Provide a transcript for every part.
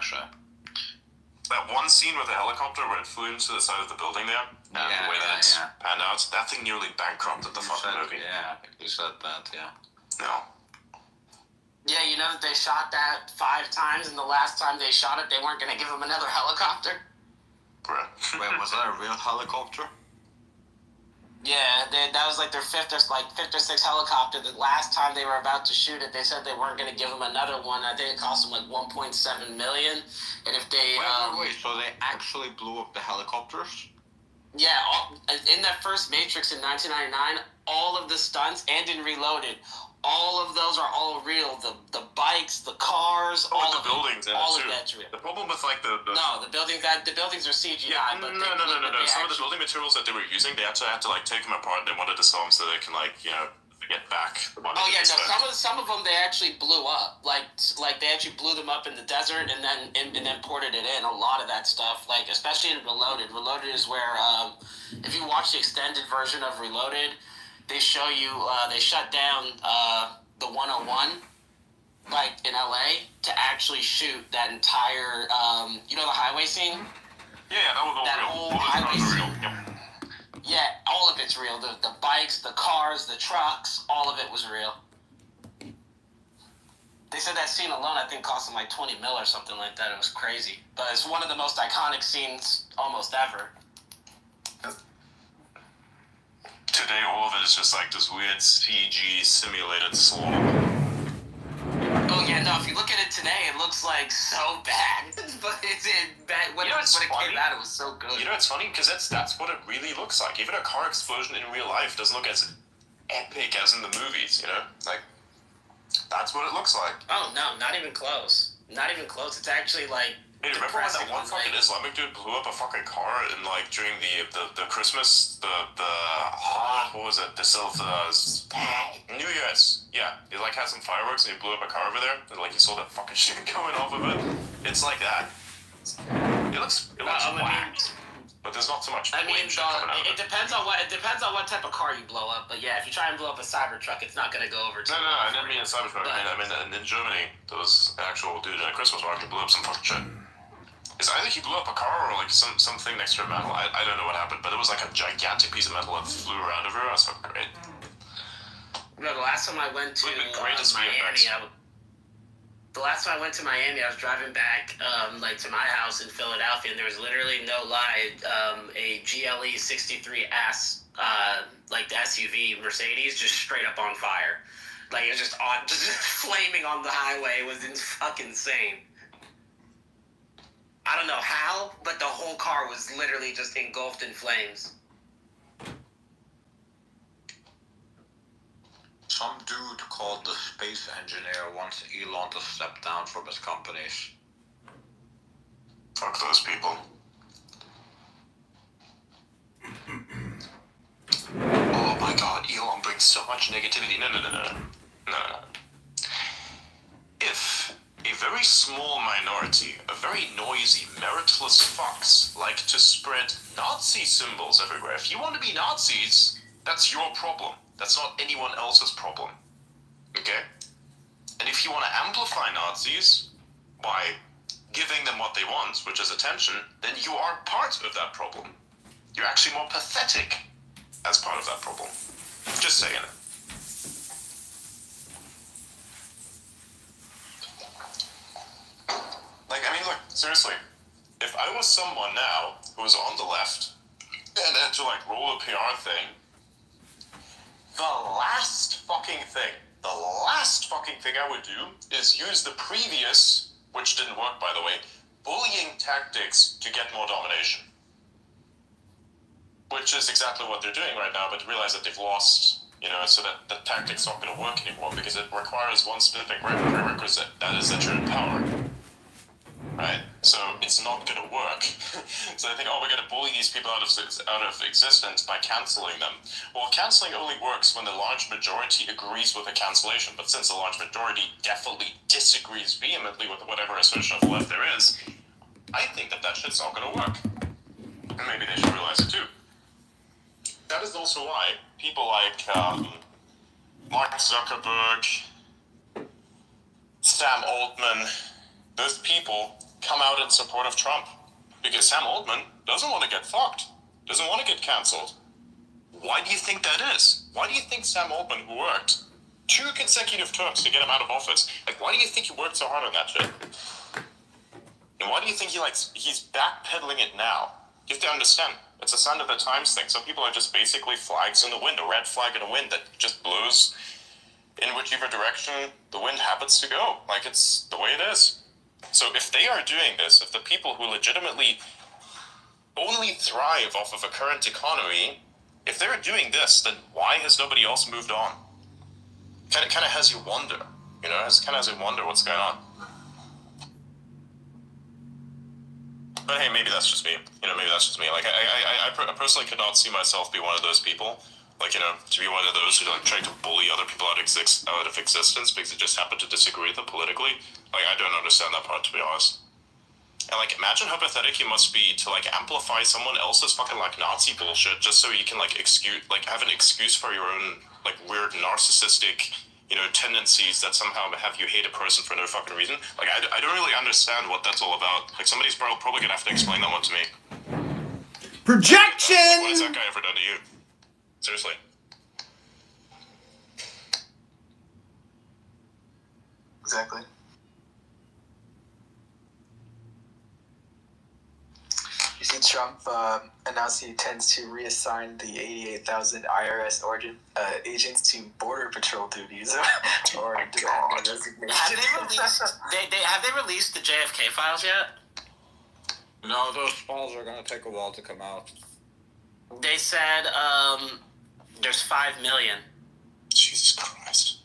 actually. That one scene with the helicopter where it flew into the side of the building there, and the way that it panned out, that thing nearly bankrupted the fucking movie. Yeah, you said that, yeah. No. Yeah, you know that they shot that 5 times, and the last time they shot it, they weren't going to give him another helicopter? Bruh. Wait, was that a real helicopter? Yeah, that was like their fifth or sixth helicopter. The last time they were about to shoot it, they said they weren't going to give him another one. I think it cost them like $1.7 million. And if they wait, so they actually blew up the helicopters? Yeah, in that first Matrix in 1999, all of the stunts and in Reloaded, all of those are all real. The bikes, the cars, all the buildings, all of that's real. The problem with like the no, the buildings are CGI. Yeah, but no. Some of the building materials that they were using, they actually had to like take them apart. They wanted to sell them so they can get back. Some of them they actually blew up. Like they actually blew them up in the desert and then ported it in. A lot of that stuff, like especially in Reloaded. Reloaded is where if you watch the extended version of Reloaded, they show you they shut down the 101 like in LA to actually shoot that entire the highway scene. Yeah, that whole highway scene. Yep. Yeah, all of it's real. The bikes, the cars, the trucks, all of it was real. They said that scene alone, I think, cost them like 20 mil or something like that. It was crazy. But it's one of the most iconic scenes almost ever. Today, all of it is just like this weird CG simulated slaughter. Oh yeah, no. If you look at it today, it looks like so bad. But it's bad. When it came out, it was so good. You know, it's funny because that's what it really looks like. Even a car explosion in real life doesn't look as epic as in the movies. You know, like that's what it looks like. Oh no, not even close. Not even close. It's actually like. Hey, remember when that one fucking Islamic dude blew up a fucking car in like during the Christmas what was it, New Year's? Yeah, he like had some fireworks and he blew up a car over there and like he saw that fucking shit going off of it. It's like that. It looks whacked, but there's not so much. It depends on what type of car you blow up. But yeah, if you try and blow up a Cybertruck, it's not gonna go over. No, I didn't mean a Cybertruck. I mean in Germany, there was an actual dude in a Christmas market blew up some fucking shit. It's either he blew up a car or like something next to a metal. I don't know what happened, but it was like a gigantic piece of metal that flew around over. I was so great. No, the last time I went to Miami, the last time I went to Miami, I was driving back to my house in Philadelphia, and there was literally no lie, a GLE 63S, like the SUV Mercedes, just straight up on fire. Like it was just flaming on the highway. It was fucking insane. I don't know how, but the whole car was literally just engulfed in flames. Some dude called the space engineer wants Elon to step down from his companies. Fuck those people. Oh my god, Elon brings so much negativity. No. If a very small minority, a very noisy, meritless fucks like to spread Nazi symbols everywhere. If you want to be Nazis, that's your problem. That's not anyone else's problem. Okay? And if you want to amplify Nazis by giving them what they want, which is attention, then you are part of that problem. You're actually more pathetic as part of that problem. Just saying it. Look, seriously, if I was someone now who was on the left and had to roll a PR thing, the last fucking thing I would do is use the previous, which didn't work by the way, bullying tactics to get more domination. Which is exactly what they're doing right now, but realize that they've lost, so that the tactic's not going to work anymore because it requires one specific prerequisite, that is that you're in power. Right? So it's not going to work. So they think, we're going to bully these people out of existence by canceling them. Well, canceling only works when the large majority agrees with a cancellation. But since the large majority definitely disagrees vehemently with whatever assertion of the left there is, I think that shit's not going to work. And maybe they should realize it too. That is also why people like Mark Zuckerberg, Sam Altman, those people come out in support of Trump. Because Sam Altman doesn't want to get fucked. Doesn't want to get cancelled. Why do you think that is? Why do you think Sam Altman, who worked 2 consecutive terms to get him out of office, like, why do you think he worked so hard on that shit? And why do you think he's backpedaling it now? You have to understand, it's a sign of the times thing. Some people are just basically flags in the wind, a red flag in the wind that just blows in whichever direction the wind happens to go. Like, it's the way it is. So if they are doing this, if the people who legitimately only thrive off of a current economy, if they're doing this, then why has nobody else moved on? Kind of has you wonder, you know, has you wonder what's going on. But hey, maybe that's just me. You know, maybe that's just me. Like, I personally could not see myself be one of those people. Like, you know, to be one of those who, like, try to bully other people out of existence because they just happen to disagree with them politically. Like, I don't understand that part, to be honest. And, like, imagine how pathetic you must be to, like, amplify someone else's fucking, like, Nazi bullshit just so you can, like, have an excuse for your own, like, weird narcissistic, you know, tendencies that somehow have you hate a person for no fucking reason. Like, I don't really understand what that's all about. Like, somebody's probably gonna have to explain that one to me. Projection! Like, what has that guy ever done to you? Seriously. Exactly. You see Trump announced he intends to reassign the 88,000 IRS agents to Border Patrol duties or demand resignation. Have they released the JFK files yet? No, those files are going to take a while to come out. They said there's 5 million. Jesus Christ.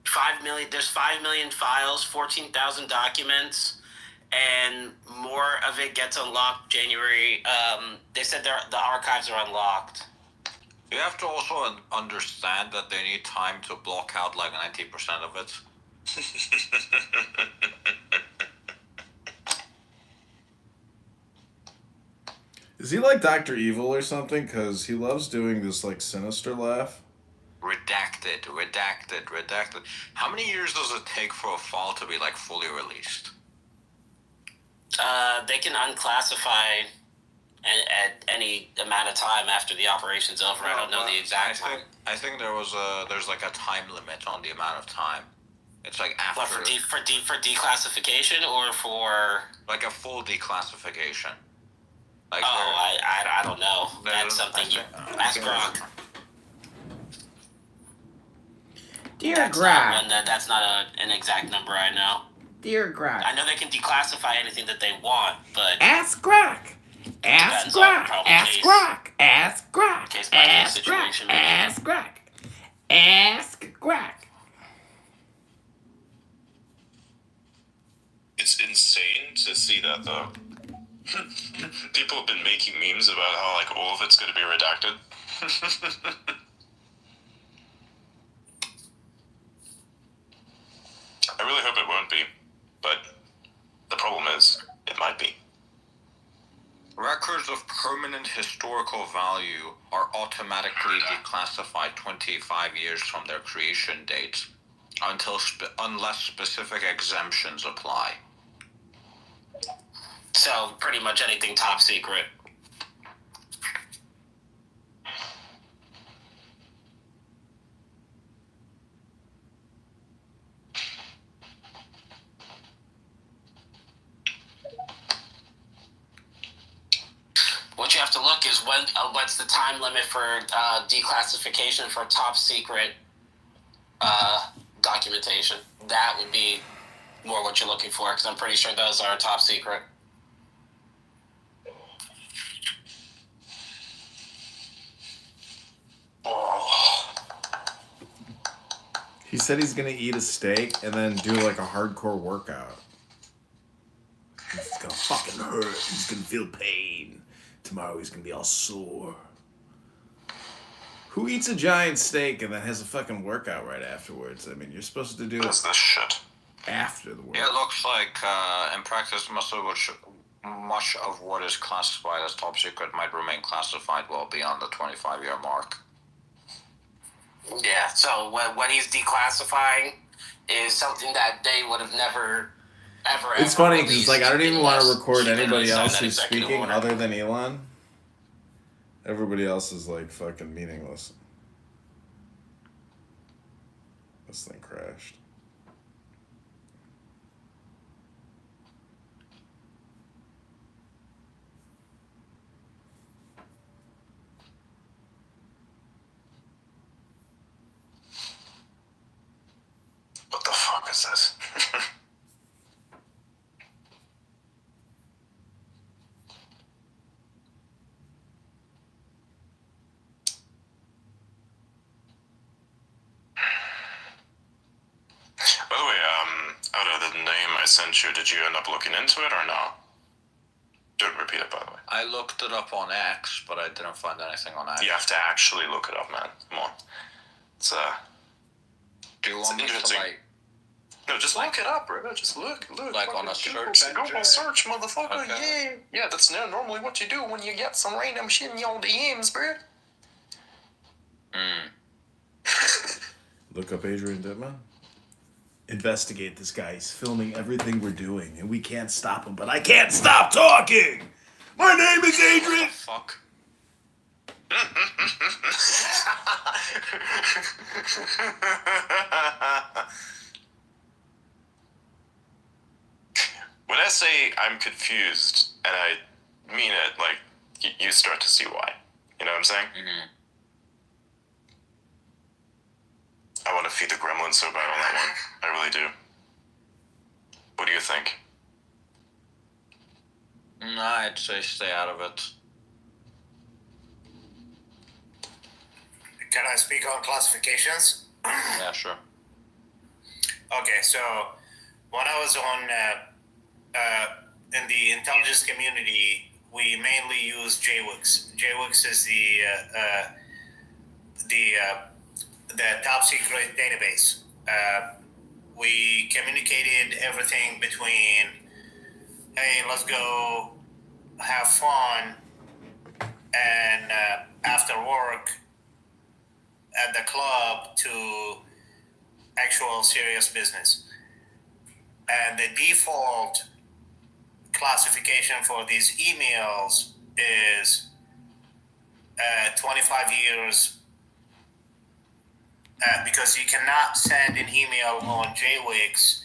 5 million. There's 5 million files, 14,000 documents, and more of it gets unlocked January. They said the archives are unlocked. You have to also understand that they need time to block out like 90% of it. Is he like Dr. Evil or something? Because he loves doing this, like, sinister laugh. Redacted. How many years does it take for a file to be, like, fully released? They can unclassify at any amount of time after the operation's over. I don't know the exact time. I think there's like a time limit on the amount of time. It's like after. What, for declassification or for like a full declassification. Like I don't know. That's something you ask Grok. Dear That's Grok. That's not an exact number I know. Dear Grok. I know they can declassify anything that they want, but Ask Grok. Ask depends on Grok. probably Ask case- Grok. Ask Grok. case by case Ask Grok. situation, maybe. Ask Grok. Ask Grok. It's insane to see that, though. People have been making memes about how, like, all of it's going to be redacted. I really hope it won't be, but the problem is, it might be. Records of permanent historical value are automatically declassified 25 years from their creation date, unless specific exemptions apply. so pretty much anything top secret. What you have to look is what's the time limit for declassification for top secret documentation. That would be more what you're looking for, because I'm pretty sure those are top secret. He said he's gonna eat a steak and then do like a hardcore workout. It's gonna fucking hurt. He's gonna feel pain. Tomorrow he's gonna be all sore. Who eats a giant steak and then has a fucking workout right afterwards? I mean, you're supposed to do What it is this shit? after the workout. It looks like, in practice, much of what is classified as top secret might remain classified well beyond the 25-year mark. Yeah, so when he's declassifying is something that they would have never It's funny because released like I don't even want to unless record she literally anybody signed else that who's executive speaking order. other than Elon. Everybody else is like fucking meaningless. This thing crashed. What the fuck is this? By the way, out of the name I sent you, did you end up looking into it or no? Don't repeat it, by the way. I looked it up on X, but I didn't find anything on X. You have to actually look it up, man. Come on. It's Do you want me to interesting. like? No, just look it up, bro. Just look. Like on a search engine? Go on search, motherfucker. Okay. Yeah, that's normally what you do when you get some random shit in your DMs, bro. Look up Adrian Dittman. Investigate this guy. He's filming everything we're doing, and we can't stop him. But I can't stop talking. My name is Adrian. Fuck. When I say I'm confused, and I mean it, like, you start to see why. You know what I'm saying? Mm-hmm. I want to feed the gremlin so bad on that one. I really do. What do you think? Nah, I'd say stay out of it. Can I speak on classifications? Yeah, sure. Okay, so when I was on in the intelligence community, we mainly use JWICS. JWICS is the top secret database. We communicated everything between, hey, let's go have fun, and after work at the club, to actual serious business. And the default classification for these emails is 25 years, because you cannot send an email on JWICS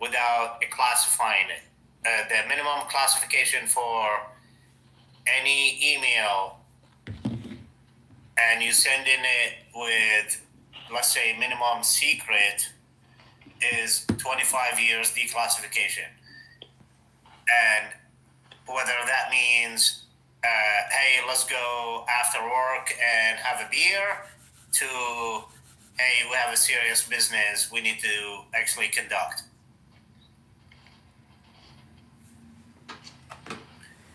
without classifying it. The minimum classification for any email, and you send in it with, let's say, minimum secret, is 25 years declassification. And whether that means, hey, let's go after work and have a beer, to, hey, we have a serious business we need to actually conduct.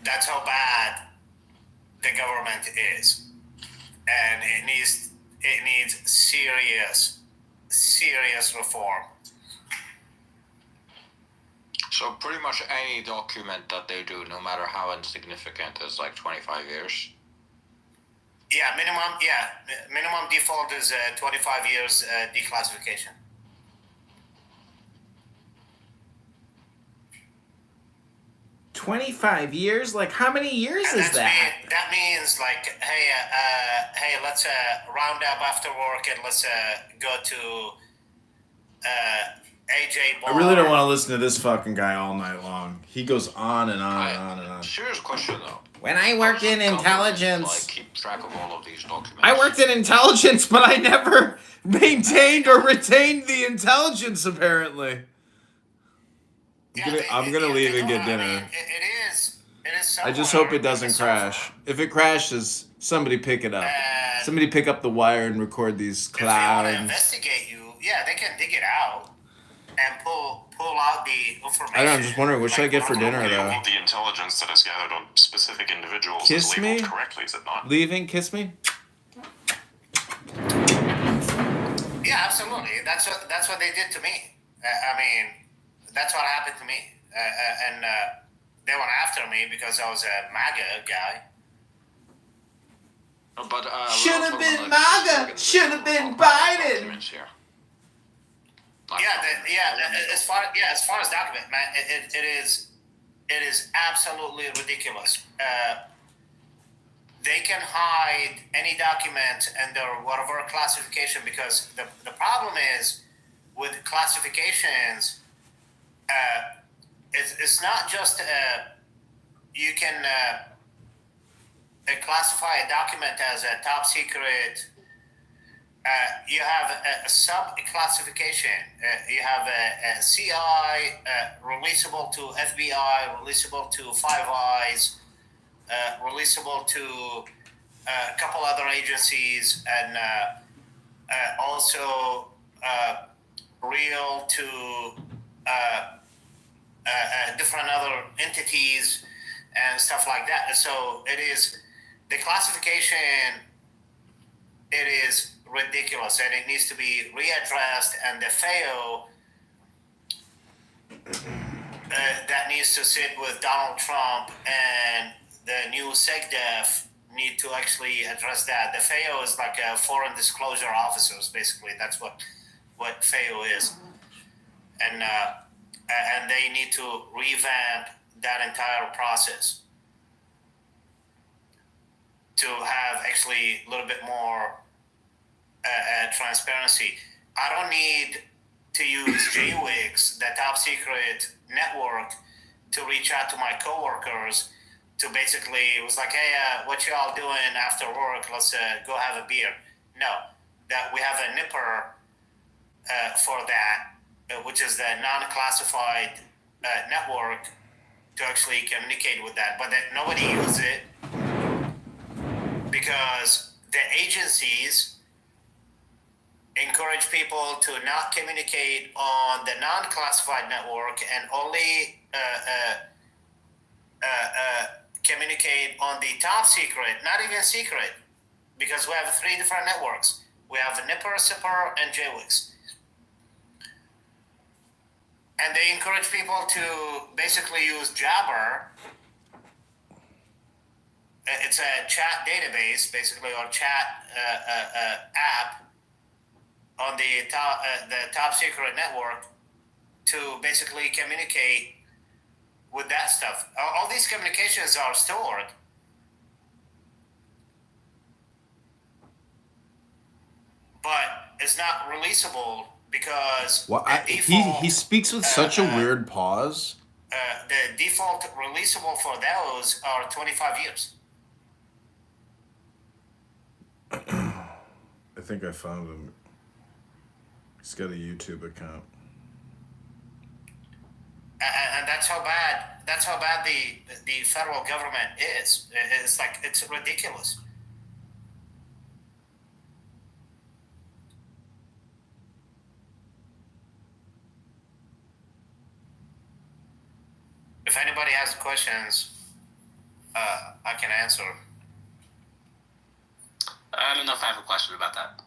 That's how bad the government is. And it needs serious reform. So pretty much any document that they do, no matter how insignificant, is like 25 years. Yeah, minimum default is 25 years declassification. $25? Like, how many years And is that? that means like, hey, let's round up after work and let's go to AJ Bar. I really don't want to listen to this fucking guy all night long. He goes on and on and on and on. Serious question though. When I worked in How does the government, intelligence, like, keep track of all of these documents. I worked in intelligence, but I never maintained or retained the intelligence, apparently. I'm gonna leave and get I dinner. mean, it is I just somewhere hope it in the doesn't crash. software. If it crashes, somebody pick it up. And Somebody pick up the wire and record these if they want to clouds. investigate you, yeah, they can dig it out and pull out the information. I don't know, I'm just wondering, what should I get for dinner, though? All the intelligence that is gathered on specific individuals Kiss is labeled me? correctly, is it not? Leaving? Kiss me? Yeah, absolutely. That's what they did to me. I mean, that's what happened to me. And they went after me because I was a MAGA guy. But Should have we're been talking about, MAGA. like, Should have been specific Biden. documents here. As far as document, man, it is absolutely ridiculous. They can hide any document under whatever classification, because the problem is with classifications, it's not just you can classify a document as a top secret. You have a sub classification. You have a CI, releasable to FBI, releasable to Five Eyes, releasable to a couple other agencies, and also real to different other entities and stuff like that. So it is the classification. It is ridiculous, and it needs to be readdressed. And the FAO that needs to sit with Donald Trump and the new SecDef need to actually address that. The FAO is like a foreign disclosure officers, basically. That's what FAO is, and they need to revamp that entire process to have actually a little bit more transparency. I don't need to use JWICS, the top secret network, to reach out to my coworkers to basically, it was like, hey, what y'all doing after work? Let's go have a beer. No, that we have a NIPR for that, which is the non-classified network, to actually communicate with that. But that nobody uses it because the agencies encourage people to not communicate on the non-classified network and only communicate on the top secret, not even secret, because we have 3 different networks. We have NIPR, SIPR, and JWICS. And they encourage people to basically use Jabber. It's a chat database, basically, or chat app on the top secret network to basically communicate with that stuff. All these communications are stored. But it's not releasable because he speaks with such a weird pause. The default releasable for those are 25 years. I think I found him. He's got a YouTube account. And that's how bad the federal government is. It's like, it's ridiculous. If anybody has questions, I can answer. I don't know if I have a question about that.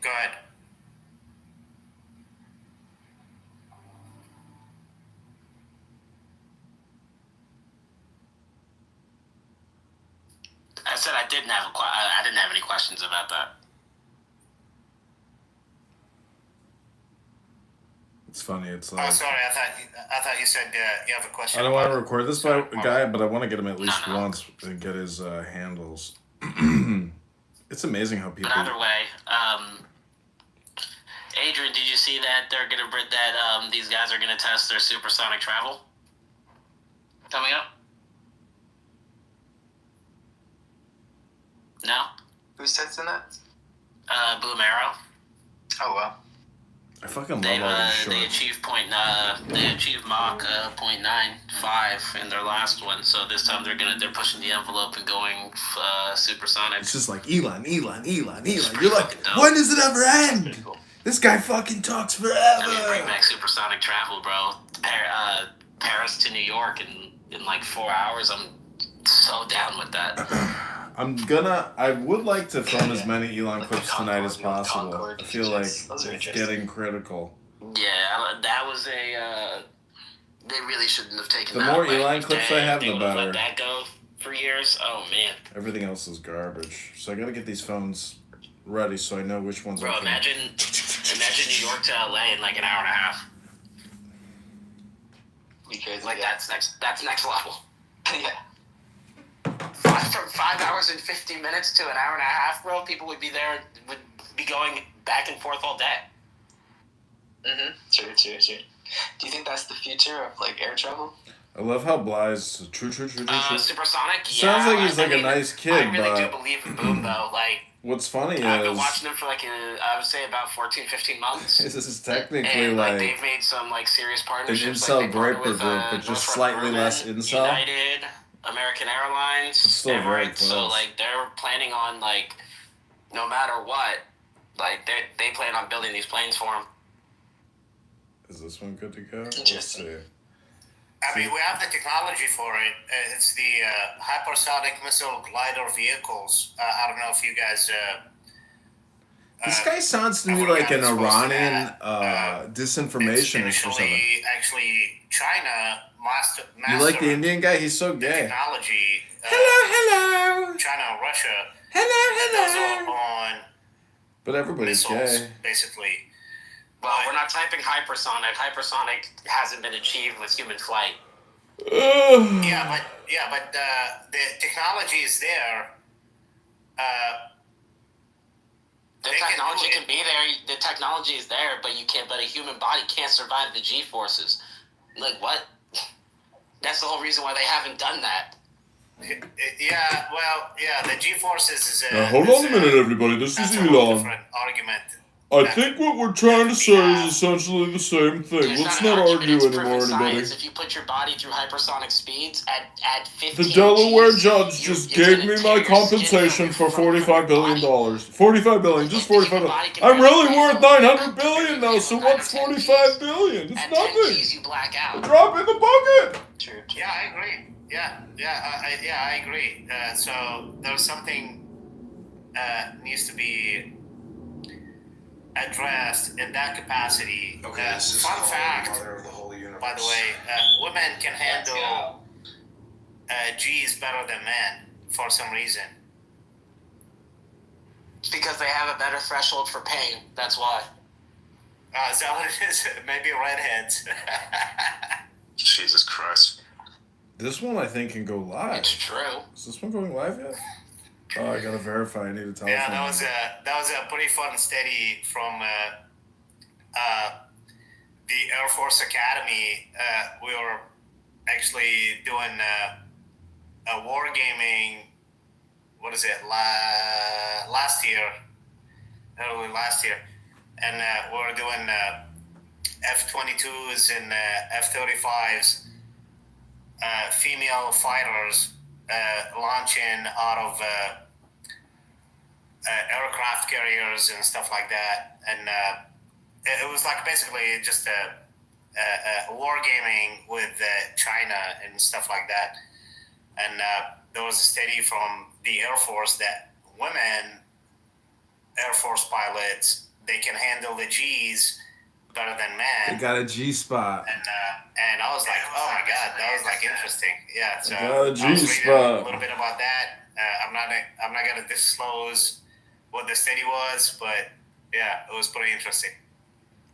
Go ahead. I said I didn't have any questions about that. It's funny. It's Oh, like, sorry. I thought you said you have a question. I don't want to record this Sorry. guy, but I want to get him at least No. once and get his handles. It's amazing how people. But either way, Adrian, did you see that they're gonna these guys are gonna test their supersonic travel coming up? No. Who's testing that? Boom Arrow. Oh wow. I fucking They love all these they shorts. achieved Mach 0.95 in their last one. So this time they're pushing the envelope and going supersonic. It's just like Elon. You're like, when does it ever end? Cool. This guy fucking talks forever. I mean, bring back supersonic travel, bro. Paris to New York in like 4 hours. I'm so down with that. I would like to film as many Elon clips tonight as possible. Concorde I feel like those are it's interesting. getting critical. Yeah, that was they really shouldn't have taken The that more away. Elon clips I have, They the would have better. let that go for years. Oh man. Everything else is garbage. So I gotta get these phones ready so I know which ones I Bro, can. imagine New York to LA in like an hour and a half. Because Like yeah. that's next level. Yeah. From 5 hours and 50 minutes to an hour and a half, bro, people would be going back and forth all day. True. Do you think that's the future of like air travel? I love how Bly's true. Supersonic, Sounds like he's like a nice kid, I really do but believe in Boom, though. Like, what's funny I've been is watching them for like, I would say about 14, 15 months. this is technically And like like they've made some like serious an partnerships. incel Like, they partner Draper with, group, but just Northrop slightly Grumman, less incel. United, American Airlines, It's still very Emirates. close. So like they're planning on like, no matter what, like they plan on building these planes for them. Is this one good to go? Let's Interesting. see. I mean, we have the technology for it. It's the hypersonic missile glider vehicles. I don't know if you guys. This guy sounds to me I've like an forgotten what's supposed to Iranian that. disinformationist or something. Actually China mastered You like the Indian guy? He's so the gay. technology. Hello. China and Russia. Hello. Those are on But everybody's missiles, gay. basically. Well, we're not typing hypersonic. Hypersonic hasn't been achieved with human flight. Yeah, but the technology is there. The They can technology do it. can be there. The technology is there, but you can't. But a human body can't survive the G forces. Like what? That's the whole reason why they haven't done that. The G-forces is a... Now, hold on a minute, everybody. This That's is a whole Elon. different argument. I think what we're trying to say is essentially the same thing. Dude, it's Let's not an not argument, argue it's anymore, proven anybody. science. If you put your body through hypersonic speeds at 15 The Delaware Gs, judge just it's gave gonna me tear my your skin compensation for from your $45 billion. body. $45 billion, just $45 billion. I'm really worth $900 billion now, so what's $45 billion? It's At 10 nothing. Gs, you black out. Drop in the bucket. True. Yeah, I agree. I agree. So there's something needs to be addressed in that capacity. Fun fact, by the way, women can handle G's better than men for some reason. It's because they have a better threshold for pain. That's why. Is that what it is? Maybe redheads. Jesus Christ. This one I think can go live. It's true. Is this one going live yet? Oh, I gotta verify. I need a telephone. Yeah, that was a pretty fun study from the Air Force Academy. We were actually doing a wargaming. What is it? Last year, and we were doing F-22s and F-35s, female fighters launching out of aircraft carriers and stuff like that, and it was like basically just a wargaming with China and stuff like that. And there was a study from the Air Force that women Air Force pilots, they can handle the G's better than men. They got a G spot. And I was like, oh my god, that was like interesting. Yeah, so They got a I was G reading spot. a little bit about that. I'm not gonna disclose what the study was, but yeah, it was pretty interesting.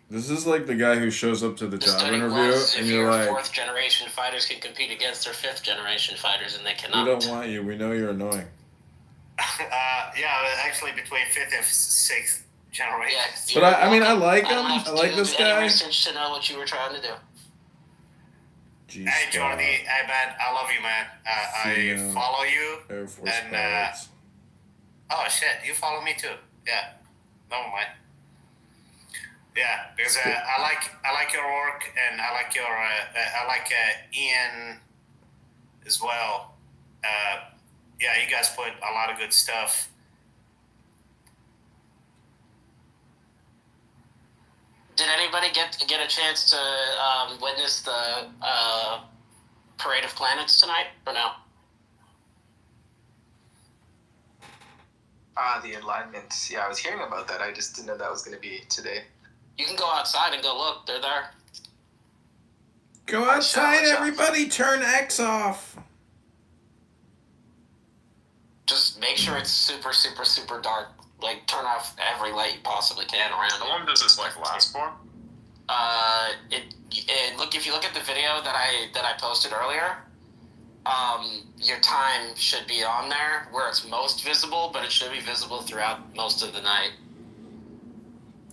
This is like the guy who shows up to the The job study interview was and if you're your like, fourth generation fighters can compete against their fifth generation fighters, and they we cannot. don't want you. We know you're annoying. Actually between fifth and sixth generation. Yeah, But I mean, I like don't him. have I to like do this any guy. research to know what you were trying to do. G Hey spot. Jordy, hey man, I love you, man. I Female follow you. Air Force And, pilots. Oh shit, you follow me too. Yeah, never mind. Yeah, because I like your work, and I like your Ian as well. Yeah, you guys put a lot of good stuff. Did anybody get a chance to witness the Parade of Planets tonight, or no? The alignments. Yeah, I was hearing about that. I just didn't know that was going to be today. You can go outside and go look. They're there. Go outside, watch out. everybody. Turn X off. Just make sure it's super, super, super dark. Like, turn off every light you possibly can around How it. long does this like last for? Look, if you look at the video that I posted earlier, your time should be on there where it's most visible, but it should be visible throughout most of the night.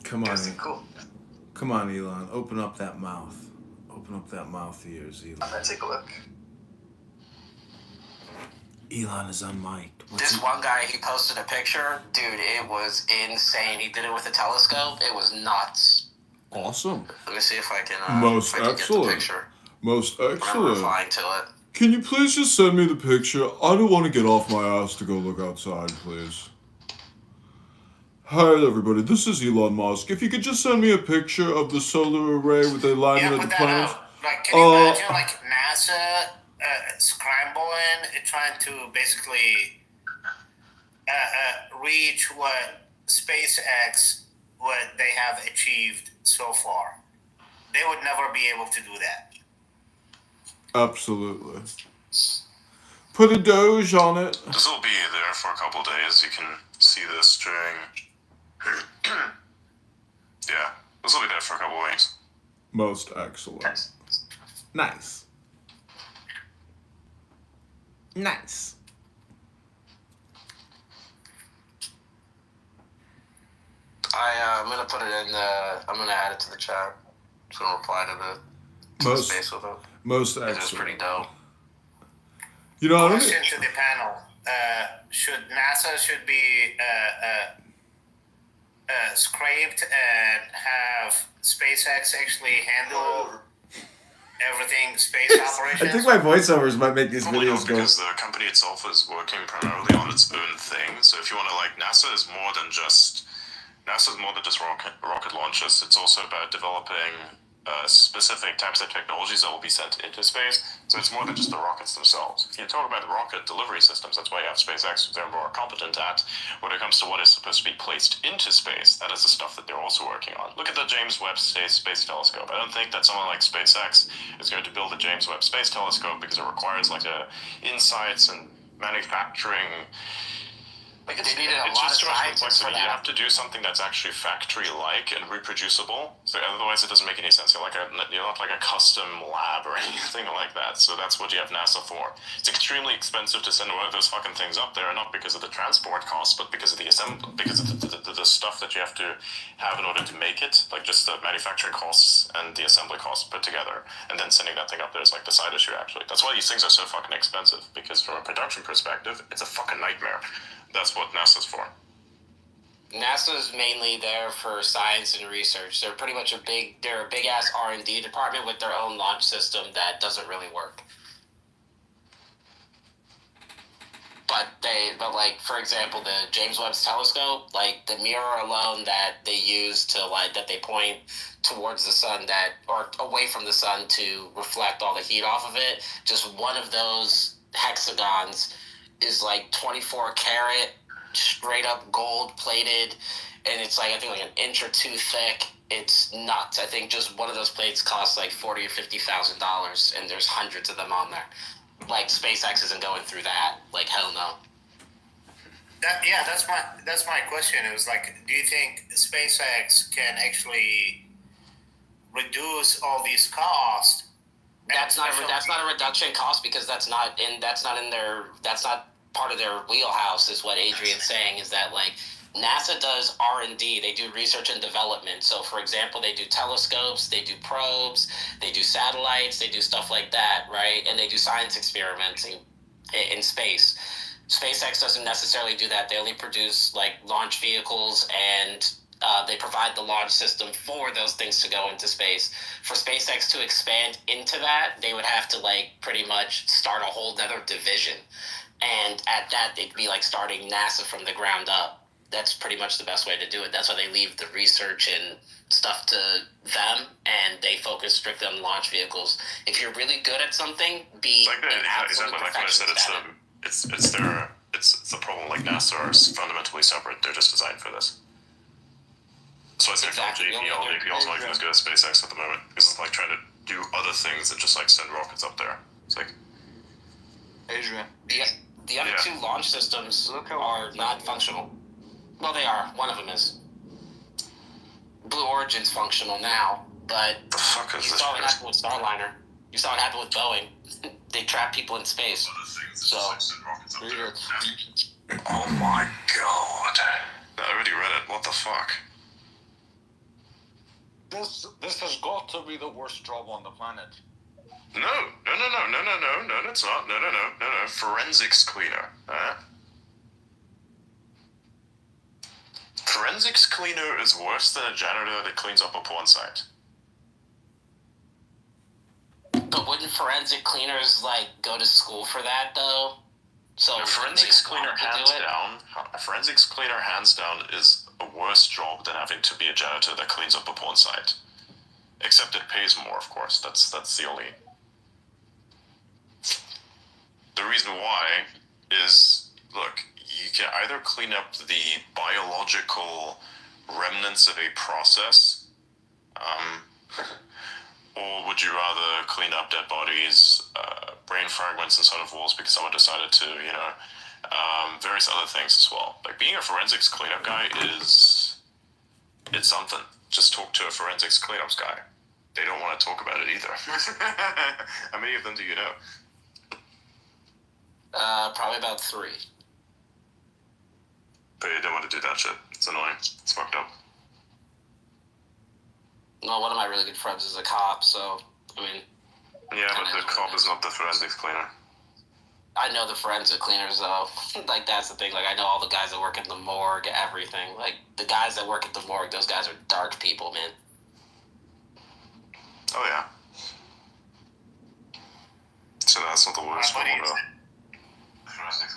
Come on, Cool. come on, Elon. Open up that mouth. Open up that mouth of yours, Elon. I'm gonna take a look. Elon is unmiked. This one guy, he posted a picture. Dude, it was insane. He did it with a telescope. It was nuts. Awesome. Let me see if I can, Most if I can excellent. get the picture. Most I'm excellent. replying to it. Can you please just send me the picture? I don't want to get off my ass to go look outside, please. Hi, everybody. This is Elon Musk. If you could just send me a picture of the solar array with the alignment of put the that planets. out. Like, can you imagine, like, NASA scrambling, trying to basically reach what SpaceX, what they have achieved so far? They would never be able to do that. Absolutely. Put a Doge on it. This will be there for a couple days. You can see this during. Yeah, this will be there for a couple weeks. Most excellent. Nice. Nice. I'm gonna put it in the. I'm gonna add it to the chat. Just gonna reply to the Most space with it. most It was excellent. pretty dope. You know, I don't. Question to the panel: NASA should be scraped and have SpaceX actually handle everything space operations? I think my voiceovers might make these Probably videos not, go. because the company itself is working primarily on its own thing. So if you want to, like, NASA is more than just rocket launches. It's also about developing specific types of technologies that will be sent into space. So it's more than just the rockets themselves. If you talk about the rocket delivery systems, that's why you have SpaceX. They're more competent at when it comes to what is supposed to be placed into space. That is the stuff that they're also working on. Look at the James Webb Space Telescope. I don't think that someone like SpaceX is going to build the James Webb Space Telescope because it requires like insights and manufacturing. Like They needed a lot of too much scientists for complexity. You that. have to do something that's actually factory-like and reproducible. So otherwise, it doesn't make any sense. You're not like a custom lab or anything like that. So that's what you have NASA for. It's extremely expensive to send one of those fucking things up there, not because of the transport costs, but because of the the stuff that you have to have in order to make it. Like just the manufacturing costs and the assembly costs put together, and then sending that thing up there is like the side issue. Actually, that's why these things are so fucking expensive. Because from a production perspective, it's a fucking nightmare. That's what NASA's for. NASA's mainly there for science and research. They're pretty much a big ass R&D department with their own launch system that doesn't really work. But like, for example, the James Webb Telescope, like the mirror alone that they use to that they point towards the sun or away from the sun to reflect all the heat off of it, just one of those hexagons is like 24 karat, straight up gold plated, and it's like I think like an inch or two thick. It's nuts. I think just one of those plates costs like $40,000 or $50,000, and there's hundreds of them on there. Like SpaceX isn't going through that. Like hell no. That's my question. It was like, do you think SpaceX can actually reduce all these costs? That's not a reduction cost because that's not part of their wheelhouse. Is what Adrian's saying, is that like NASA does R&D. They do research and development. So for example, they do telescopes, they do probes, they do satellites, they do stuff like that, right? And they do science experiments in space. SpaceX doesn't necessarily do that. They only produce like launch vehicles, and they provide the launch system for those things to go into space. For SpaceX to expand into that, they would have to like pretty much start a whole other division. And at that, they'd be like starting NASA from the ground up. That's pretty much the best way to do it. That's why they leave the research and stuff to them, and they focus strictly on launch vehicles. If you're really good at something, be Like exactly like what I said. It's the problem. Like NASA are fundamentally separate. They're just designed for this. So it's Exactly. JPL not even as good as SpaceX at the moment. Because it's like trying to do other things than just like send rockets up there. It's like Adrian. The other two launch systems are not functional. Well, they are. One of them is. Blue Origin's functional now, but The fuck is you this saw what shit? happened with Starliner. You saw what happened with Boeing. They trap people in space. So, Oh my god. I already read it. What the fuck? This has got to be the worst job on the planet. No, it's not. No. Forensics cleaner. Forensics cleaner is worse than a janitor that cleans up a porn site. but wouldn't forensic cleaners like go to school for that though? So A forensics cleaner, hands down, is a worse job than having to be a janitor that cleans up a porn site. Except it pays more, of course. That's the only. The reason why is, look, you can either clean up the biological remnants of a process, or would you rather clean up dead bodies, brain fragments inside of walls because someone decided to, various other things as well. Like, being a forensics cleanup guy it's something. Just talk to a forensics cleanups guy. They don't want to talk about it either. How many of them do you know? Probably about 3. But you don't want to do that shit. It's annoying. It's fucked up. Well, one of my really good friends is a cop, so I mean. Yeah, but the cop is not the forensics cleaner. I know the forensic cleaners though. Like, that's the thing. Like, I know all the guys that work at the morgue, everything. Like, the guys that work at the morgue, those guys are dark people, man. Oh yeah. So that's not the worst one, though.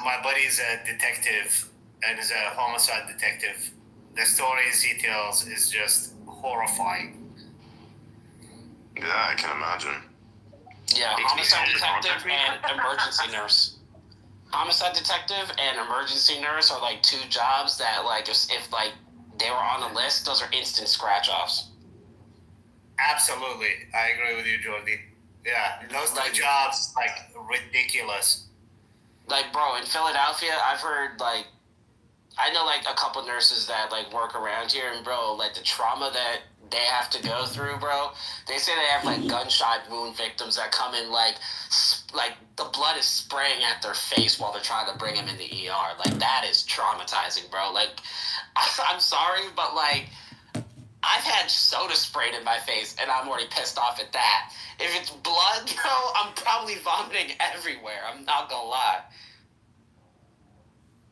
My buddy's a detective and is a homicide detective. The stories he tells is just horrifying. Yeah, I can imagine. Yeah, homicide detective and emergency nurse. Homicide detective and emergency nurse are like 2 jobs that, like, if like they were on the list, those are instant scratch-offs. Absolutely, I agree with you, Jordy. Yeah, those 2 jobs, like, ridiculous. Like, bro, in Philadelphia, I've heard, like, I know, like, a couple nurses that, like, work around here, and, bro, like, the trauma that they have to go through, bro, they say they have, like, gunshot wound victims that come in, like, the blood is spraying at their face while they're trying to bring them in the ER. Like, that is traumatizing, bro. Like, I'm sorry, but, like, I've had soda sprayed in my face, and I'm already pissed off at that. If it's blood, bro, I'm probably vomiting everywhere. I'm not gonna lie.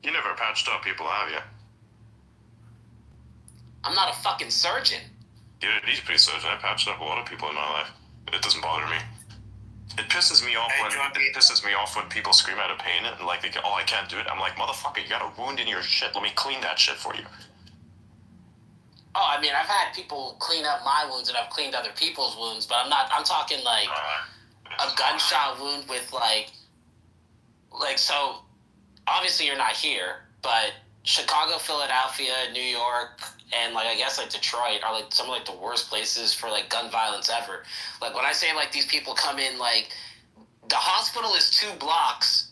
You never patched up people, have you? I'm not a fucking surgeon. You don't need to be a surgeon. I patched up a lot of people in my life. It doesn't bother me. It pisses me off when people scream out of pain and, like, they go, "Oh, I can't do it." I'm like, motherfucker, you got a wound in your shit. Let me clean that shit for you. Oh, I mean, I've had people clean up my wounds, and I've cleaned other people's wounds, but I'm talking, like, a gunshot wound with, like, so, obviously you're not here, but Chicago, Philadelphia, New York, and, like, I guess, like, Detroit are, like, some of, like, the worst places for, like, gun violence ever. Like, when I say, like, these people come in, like, the hospital is 2 blocks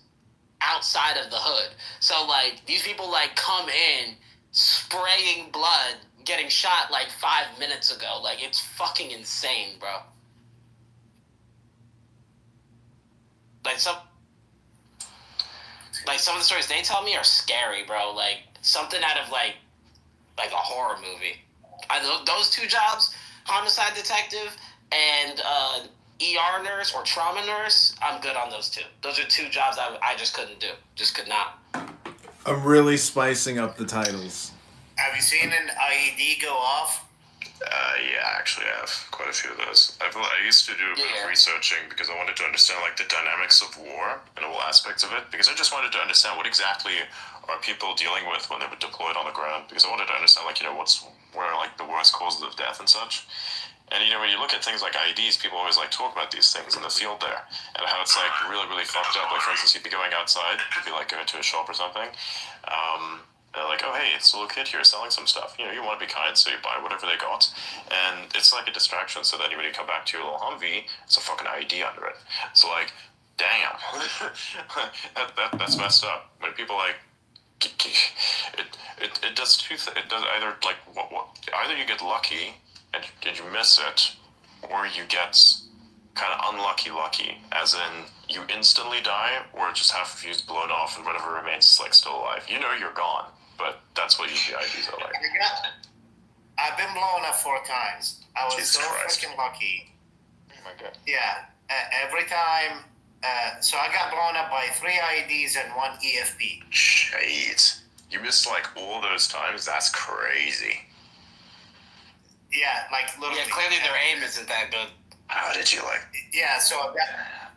outside of the hood. So, like, these people, like, come in spraying blood, getting shot, like, 5 minutes ago. Like, it's fucking insane, bro. Like, some of the stories they tell me are scary, bro. Like, something out of, like a horror movie. Those 2 jobs, homicide detective and ER nurse or trauma nurse, I'm good on those 2. Those are 2 jobs I just couldn't do. Just could not. I'm really spicing up the titles. Have you seen an IED go off? Yeah, actually I have quite a few of those. I used to do a bit of researching because I wanted to understand, like, the dynamics of war and all aspects of it, because I just wanted to understand what exactly are people dealing with when they were deployed on the ground, because I wanted to understand, like, where, like, the worst causes of death and such. And, when you look at things like IEDs, people always, like, talk about these things in the field there, and how it's, like, really, really fucked up. Like, for instance, you'd be going outside, you'd be, like, going to a shop or something, they're like, "Oh, hey, it's a little kid here selling some stuff." You want to be kind, so you buy whatever they got. And it's like a distraction, so then when you come back to your little Humvee, it's a fucking IED under it. So, like, damn. That's messed up. When people, like, it does two things. It does either like either you get lucky and you miss it, or you get kind of lucky, as in you instantly die, or just half of you is blown off and whatever remains is like still alive. You know you're gone, but that's what UPIDs are like. I've been blown up 4 times. I was Jesus so Christ. freaking lucky. Oh my god. Yeah, every time. So I got blown up by 3 IEDs and 1 EFP. Shit. You missed like all those times? That's crazy. Yeah, like literally. Yeah, clearly their aim isn't that good. How did you like? Yeah, so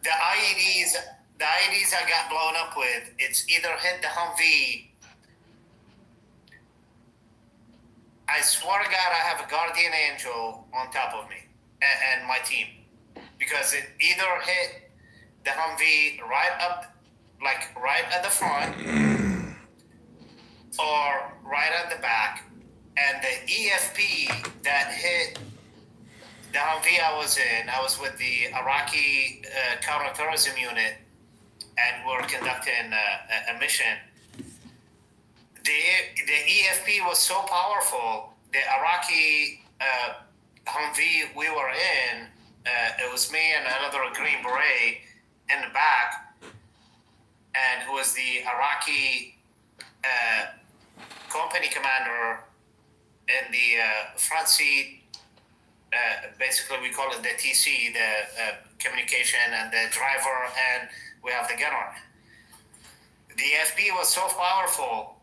the IEDs I got blown up with, it's either hit the Humvee. I swear to God, I have a guardian angel on top of me and my team, because it either hit the Humvee right at the front, or right at the back, and the EFP that hit the Humvee I was with the Iraqi counterterrorism unit, and we're conducting a mission. The EFP was so powerful. The Iraqi Humvee we were in, it was me and another Green Beret in the back, and who was the Iraqi company commander in the front seat. Basically, we call it the TC, the communication, and the driver, and we have the gunner. The FP was so powerful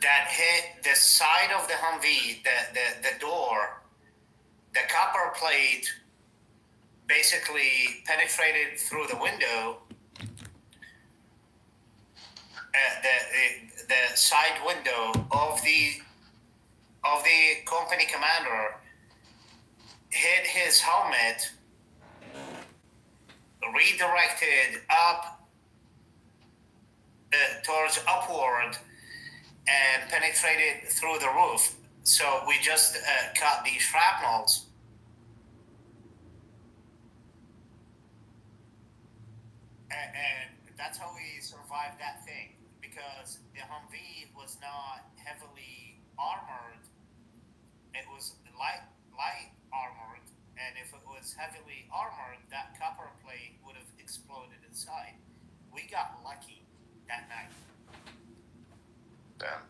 that hit the side of the Humvee, the door, the copper plate basically penetrated through the window, the side window of the company commander, hit his helmet, redirected up towards upward, and penetrated through the roof. So we just cut the shrapnels. And that's how we survived that thing, because the Humvee was not heavily armored. It was light armored, and if it was heavily armored, that copper plate would have exploded inside. We got lucky that night. Damn.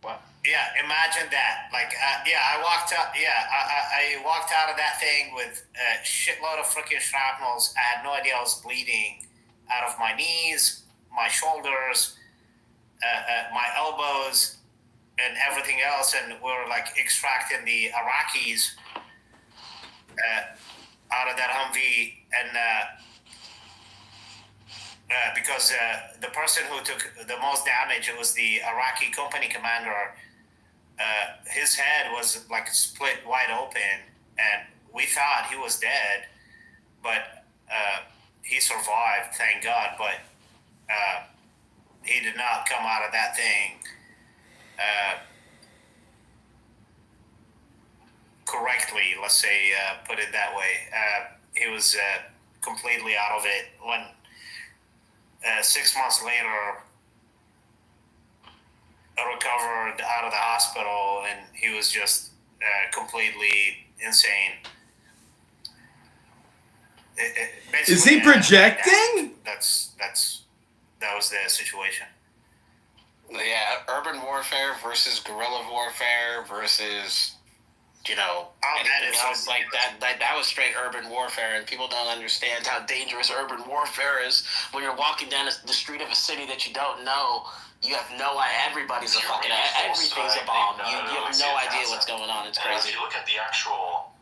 What? Yeah, imagine that. Like, I walked up. Yeah, I walked out of that thing with a shitload of freaking shrapnels. I had no idea I was bleeding out of my knees, my shoulders, my elbows, and everything else. And we were like extracting the Iraqis out of that Humvee, and because the person who took the most damage, it was the Iraqi company commander. His head was like split wide open, and we thought he was dead, but he survived, thank God. But he did not come out of that thing correctly, let's say, put it that way. He was completely out of it when 6 months later, recovered out of the hospital, and he was just completely insane. Is he projecting? That was the situation. Yeah, urban warfare versus guerrilla warfare versus, anything else like that. That was straight urban warfare, and people don't understand how dangerous urban warfare is. When you're walking down the street of a city that you don't know, you have no idea. Everybody's a fucking. Everything's a bomb. You have no idea what's going on. It's crazy. If you look at the actual...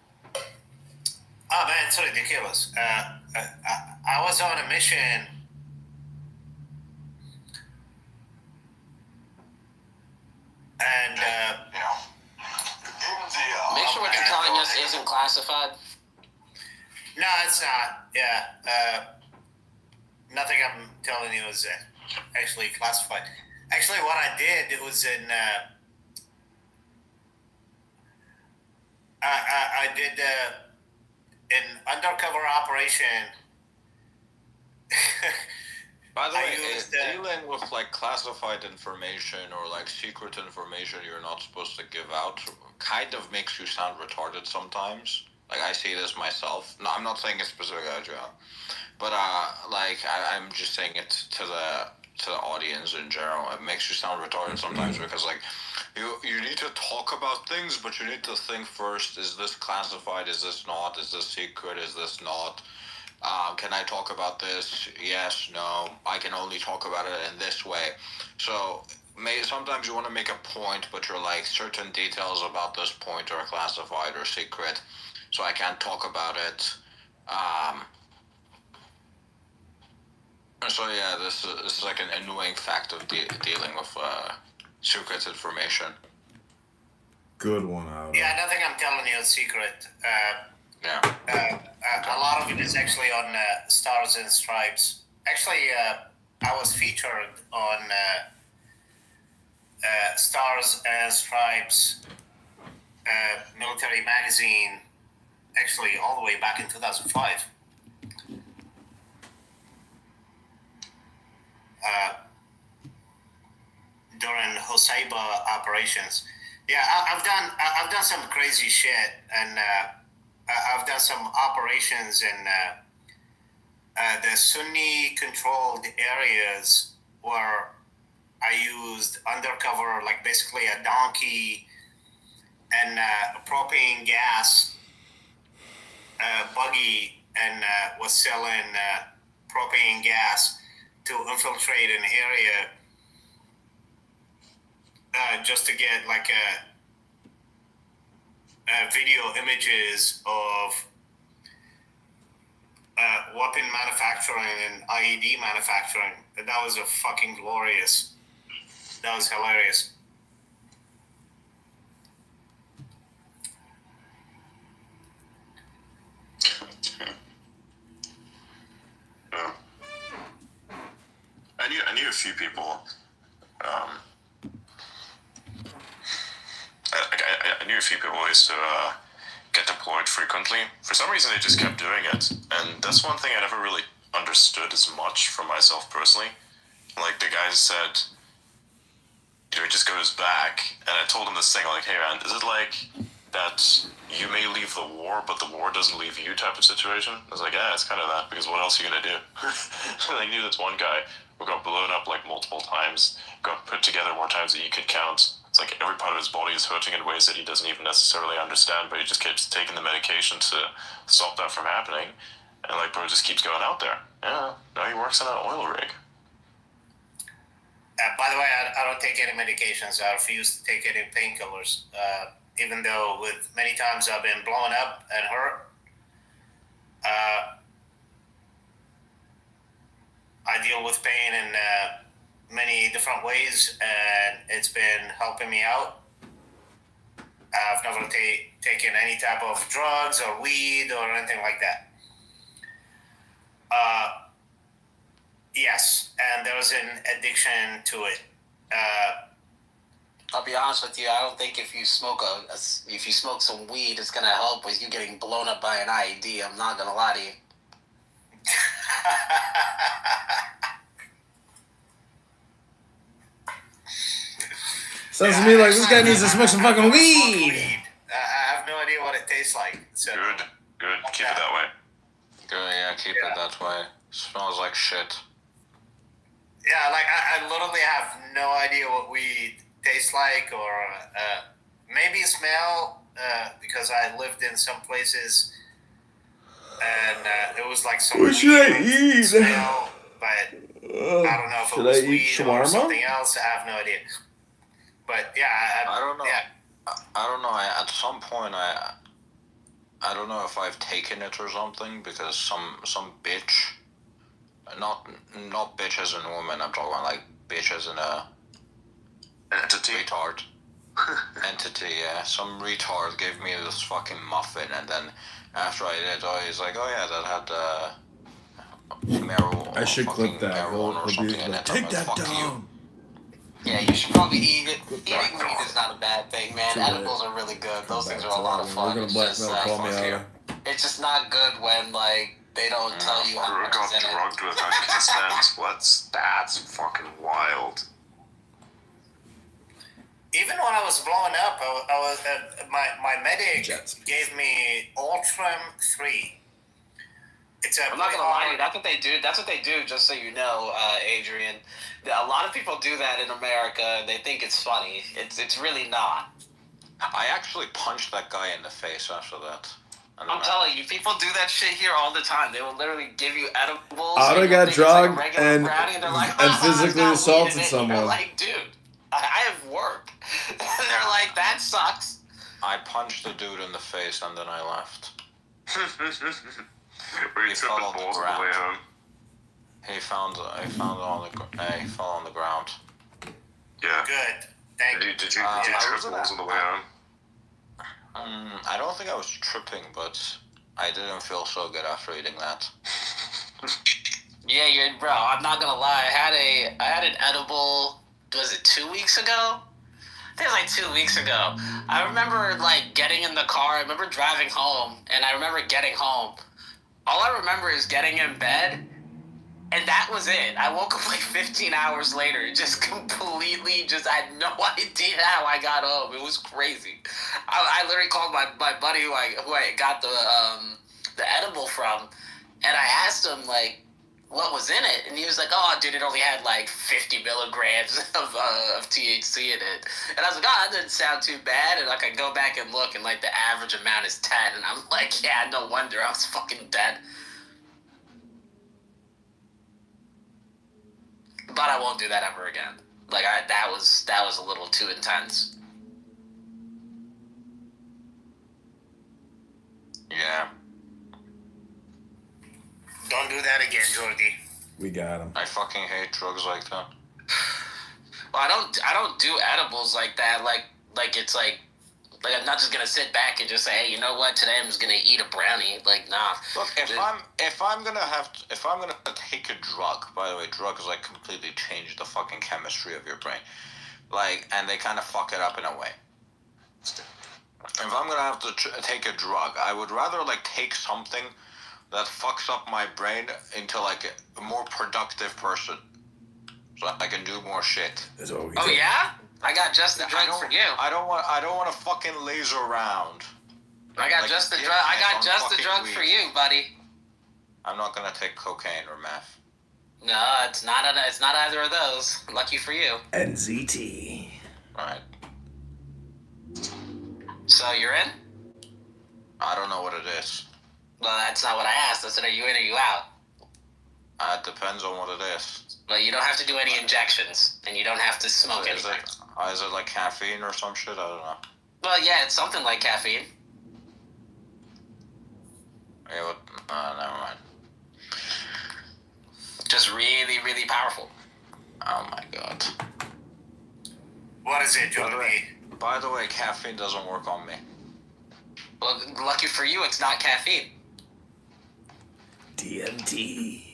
Oh man, it's ridiculous. I was on a mission. And make sure what you're telling us isn't classified. No, it's not. Yeah, nothing I'm telling you is actually classified. Actually, what I did, it was in. I did an undercover operation By the I way, used, dealing with like classified information or like secret information you're not supposed to give out kind of makes you sound retarded sometimes. Like I see this myself. No, I'm not saying it's specific to you, but like I'm just saying it to the audience in general. It makes you sound retarded sometimes because like you need to talk about things, but you need to think first. Is this classified? Is this not? Is this secret? Is this not? Can I talk about this? Yes, no. I can only talk about it in this way. So sometimes you want to make a point, but you're like certain details about this point are classified or secret, so I can't talk about it. So yeah, this is like an annoying fact of dealing with secret information. Good one, Adam. yeah, nothing I'm telling you is secret. Yeah. A lot of it is actually on Stars and Stripes. Actually, I was featured on Stars and Stripes military magazine, actually all the way back in 2005. During Hoseiba operations. Yeah, I've done some crazy shit, and I've done some operations in the Sunni-controlled areas where I used undercover, like basically a donkey and propane gas buggy, and was selling propane gas to infiltrate an area just to get like video images of weapon manufacturing and IED manufacturing. That was a fucking glorious. That was hilarious. Yeah. I knew a few people. I knew a few people who used to get deployed frequently. For some reason, they just kept doing it, and that's one thing I never really understood as much for myself personally. Like the guy said, he just goes back, and I told him this thing like, "Hey man, is it like that you may leave the war, but the war doesn't leave you type of situation?" I was like, "Yeah, it's kind of that, because what else are you gonna do?" I knew this one guy who got blown up like multiple times, got put together more times than you could count. It's like every part of his body is hurting in ways that he doesn't even necessarily understand, but he just keeps taking the medication to stop that from happening. And like, bro just keeps going out there. Yeah, now he works on an oil rig. By the way, I don't take any medications. I refuse to take any painkillers. Even though with many times I've been blown up and hurt, I deal with pain in many different ways, and it's been helping me out. I've never taken any type of drugs or weed or anything like that. Yes, and there's an addiction to it. I'll be honest with you. I don't think if you smoke some weed, it's gonna help with you getting blown up by an IED. I'm not gonna lie to you. Sounds to me like this guy needs to smoke some fucking weed. I have no idea what it tastes like. So Good. Keep it that way. Good, yeah, keep it that way. Smells like shit. yeah, like I literally have no idea what weed tastes like, or maybe smell, because I lived in some places and it was like some What should I eat? smell, but I don't know if it was weed or something else. I have no idea. But yeah, I don't know. Yeah. I don't know. At some point, I don't know if I've taken it or something, because some bitch, not bitch as in woman. I'm talking about like bitch as in a entity. Retard. Entity. Yeah. Some retard gave me this fucking muffin, and then after I did it, he's like, "Oh yeah, that had marijuana." I should clip that. Marijuana or something in it. I'm Take like, that "Fuck down. you." Yeah, you should probably eat it. Eating weed is not a bad thing, man. Too late. Edibles are really good. Those things back are a lot of to fun. We're gonna It's blackmail just, call me fuck you. out. it's just not good when like They don't tell you how much got is in it. drugged without consent. That's fucking wild. Even when I was blowing up, I was my medic Jets. gave me Ultram 3. It's a I'm not gonna lie to you. That's what they do. That's what they do. Just so you know, Adrian. A lot of people do that in America. They think it's funny. It's really not. I actually punched that guy in the face after that. I'm telling you, people do that shit here all the time. They will literally give you edibles. Otto and got you'll think it's drugged like a regular and- brownie, and they're like, and "Ha, ha, physically it's got weed assaulted in it." someone. You're like, dude, I have work. And they're like, that sucks. I punched the dude in the face and then I left. Were you He tripping fell on the balls on the way ground. home? He fell on the ground. Yeah. Good. Thank you. Did you I trip wasn't balls on the way home? I don't think I was tripping, but I didn't feel so good after eating that. Yeah, bro. I'm not gonna lie. I had an edible. Was it 2 weeks ago? I think it was like 2 weeks ago. I remember like getting in the car. I remember driving home, and I remember getting home. All I remember is getting in bed, and that was it. I woke up like 15 hours later, just completely, I had no idea how I got home. It was crazy. I literally called my buddy who I got the edible from, and I asked him like what was in it, and he was like, "Oh, dude, it only had like 50 milligrams of THC in it." And I was like, "Oh, that doesn't sound too bad." And like I go back and look, and like the average amount is 10, and I'm like, "Yeah, no wonder I was fucking dead." But I won't do that ever again. Like that was a little too intense. Yeah, Don't do that again, Jordy. We got him. I fucking hate drugs like that. Well, I don't do edibles like that. Like it's like I'm not just gonna sit back and just say, "Hey, you know what? Today I'm just gonna eat a brownie." Like, nah. Look, if I'm gonna take a drug, by the way, drugs like completely change the fucking chemistry of your brain, like, and they kind of fuck it up in a way. If I'm gonna have to take a drug, I would rather like take something that fucks up my brain into like a more productive person, so I can do more shit. That's what we Oh take. yeah, I got just the drug for you. I don't want to fucking laze around. I got like just the a drug. I dickhead got on just the fucking drug weed. for you, buddy. I'm not gonna take cocaine or meth. No, it's not. It's not either of those. Lucky for you. NZT. Right. So you're in? I don't know what it is. Well, that's not what I asked. I said, are you in or you out? It depends on what it is. Well, you don't have to do any injections, and you don't have to smoke Is anything. it like caffeine or some shit? I don't know. Well, yeah, it's something like caffeine. Yeah, never mind. Just really, really powerful. Oh my god. What is it, Jordy? By the way, caffeine doesn't work on me. Well, lucky for you, it's not caffeine. DMT.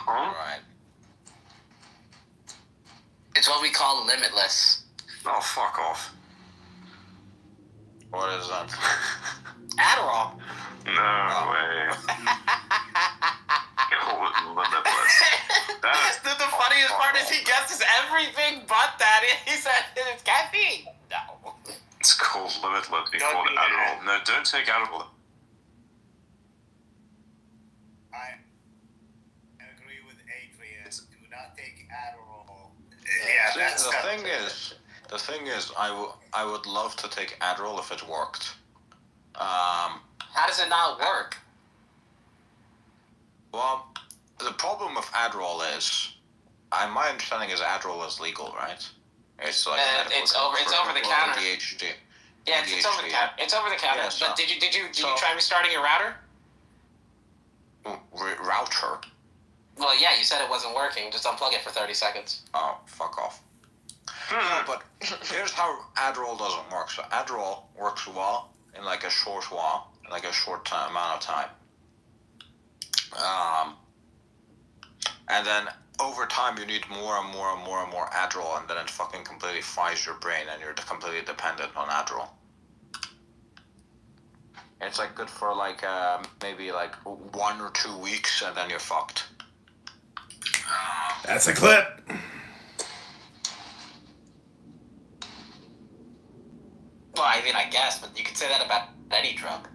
Right. It's what we call limitless. Oh, fuck off. What is that? Adderall. No way. Call it limitless. The funniest part is he guesses everything but that. He said it's caffeine. No. It's called limitless. You Don't call it do that. Adderall. No, don't take Adderall. I agree with Adrian. Do not take Adderall. Yeah, See, that's the thing is, I would love to take Adderall if it worked. How does it not work? Well, the problem with Adderall is, my understanding is Adderall is legal, right? It's like a medical it's drug over the for counter. ADHD. Yeah, it's over the ADHD. counter. It's over the counter. Yeah, so- But did you so- try restarting your router? Router. Well, yeah, you said it wasn't working. Just unplug it for 30 seconds. Oh, fuck off. No, but here's how Adderall doesn't work. So Adderall works well in like a short while, like a short amount of time. And then over time you need more and more and more and more Adderall, and then it fucking completely fries your brain, and you're completely dependent on Adderall. It's like good for like maybe like 1 or 2 weeks, and then you're fucked. That's a clip. Well, I mean, I guess, but you could say that about any drug.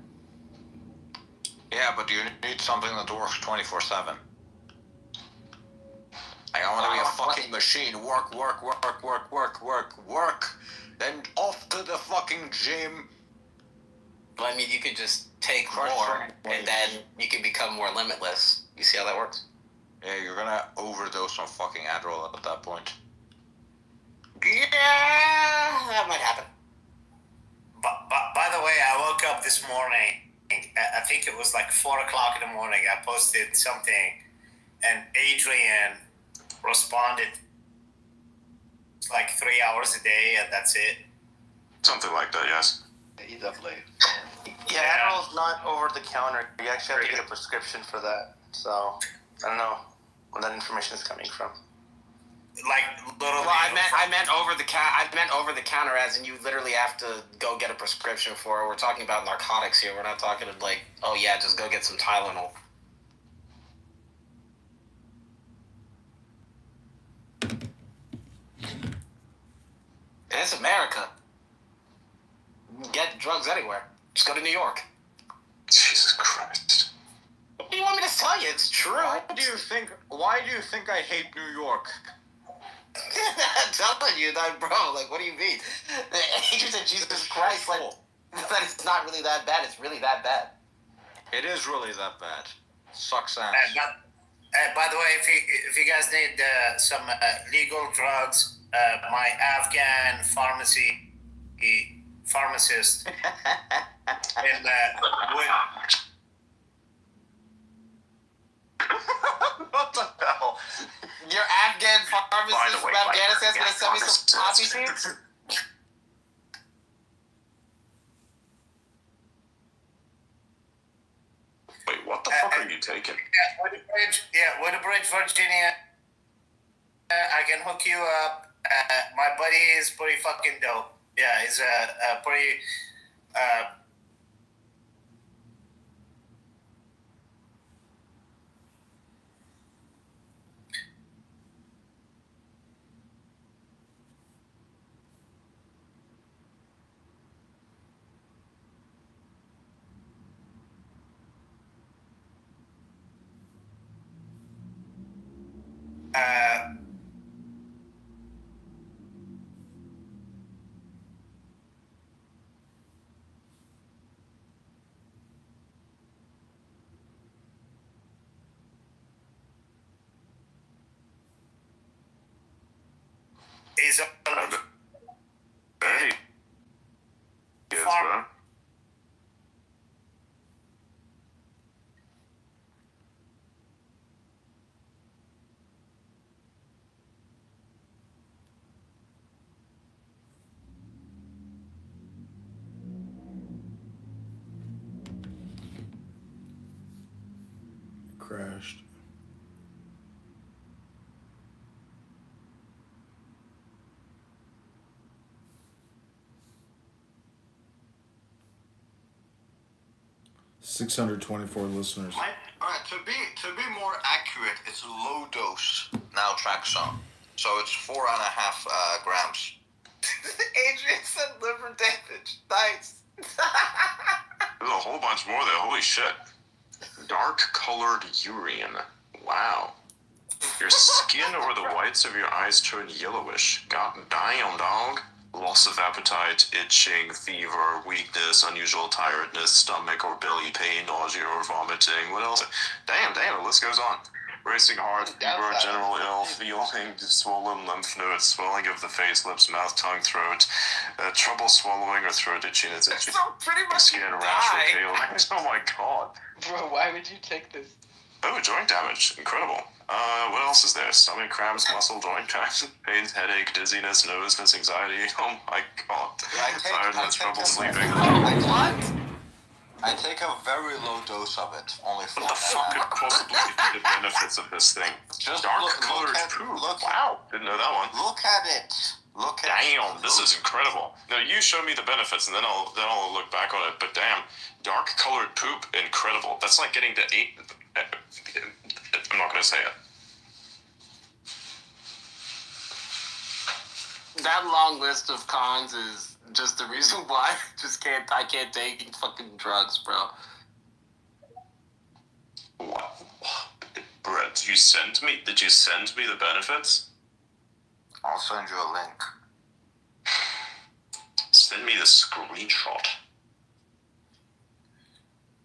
Yeah, but you need something that works 24/7. I want to be a fucking machine. Work. Then off to the fucking gym. But I mean, you could just take Crush more, some and weights. then you can become more limitless. You see how that works? Yeah, you're gonna overdose on fucking Adderall at that point. Yeah, that might happen. But by the way, I woke up this morning. I think it was like 4 o'clock in the morning. I posted something, and Adrian responded like 3 hours a day, and that's it. Something like that, yes. He's up late. Yeah, Adderall's not over the counter. You actually have to get a prescription for that. So I don't know where that information is coming from. Like literally. Well, I meant over the counter, as in you literally have to go get a prescription for it. We're talking about narcotics here. We're not talking like, oh yeah, just go get some Tylenol. And it's America. You can get drugs anywhere. Just go to New York. Jesus Christ. What do you want me to tell you? It's true. Why do you think I hate New York? I'm telling you that, bro. Like, what do you mean? The angels of Jesus Christ, like, that it's not really that bad. It's really that bad. It is really that bad. Sucks ass. By the way, if you guys need some legal drugs, my Afghan pharmacist in would. What the hell? Your Afghan pharmacist from Afghanistan is going to send me some poppy seeds? Wait, what the fuck are you taking? Woodbridge, Virginia. I can hook you up. My buddy is pretty fucking dope. Yeah, he's a pretty. He's a Hey. Yes, bro. Crashed. $624 listeners. Alright, to be more accurate, it's low dose naltrexone. So it's 4.5 grams. Adrian said liver damage. Nice. There's a whole bunch more there. Holy shit. Dark colored urine. Wow. Your skin or the whites of your eyes turn yellowish. God damn, dog. Loss of appetite, itching, fever, weakness, unusual tiredness, stomach or belly pain, nausea or vomiting. What else? Damn, the list goes on. Racing heart, fever, general ill, feeling, swollen lymph nodes, swelling of the face, lips, mouth, tongue, throat, trouble swallowing or throat itchiness, So pretty much skin you rash or die. pale. Oh my god. Bro, why would you take this? Oh, joint damage. Incredible. What else is there? Stomach cramps, muscle joint cracks, pains, headache, dizziness, nervousness, anxiety. Oh my god. Tiredness, trouble sleeping. What? I take a very low dose of it, only 4.5. What the fuck could possibly be the benefits of this thing? Just Dark look colored at- poo. look- Wow. Didn't know that one. Look at it. Look at. Damn, this is incredible. Now you show me the benefits, and then I'll look back on it. But damn, dark colored poop, incredible. That's like getting to 8. I'm not gonna say it. That long list of cons is just the reason why I can't take fucking drugs, bro. What? Brett, did you send me the benefits? I'll send you a link. Send me the screenshot.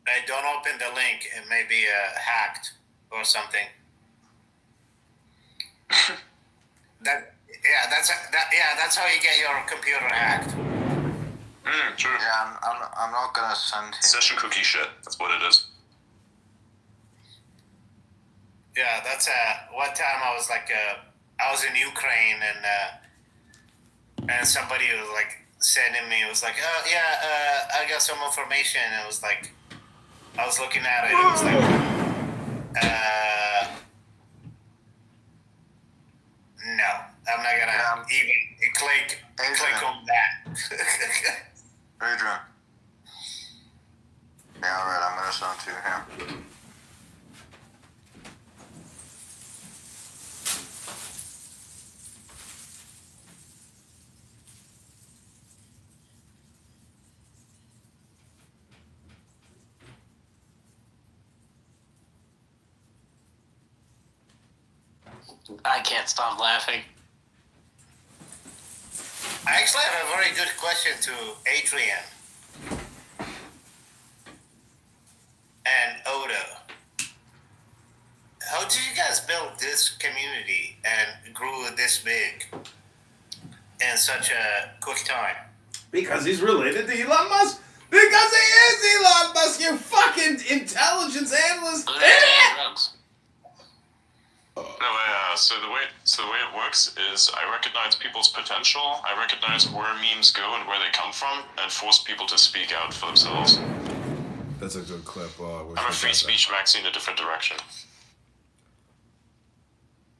Hey, don't open the link. It may be hacked or something. That's how you get your computer hacked. True. Yeah, I'm not gonna send him. Session cookie shit. That's what it is. Yeah, that's one time I was I was in Ukraine and somebody was like sending me. It was like, oh yeah, I got some information. It was like I was looking at it. It was like, no, I'm not gonna even click on that. Adrian. Yeah, alright, I'm gonna send it to you here. I can't stop laughing. I actually have a very good question to Adrian and Oda. How did you guys build this community and grew this big in such a quick time? Because he's related to Elon Musk. Because he is Elon Musk, you fucking intelligence analyst idiot! Drugs. No, so the way it works is I recognize people's potential, I recognize where memes go and where they come from, and force people to speak out for themselves. That's a good clip. I'm a free speech maxi in a different direction.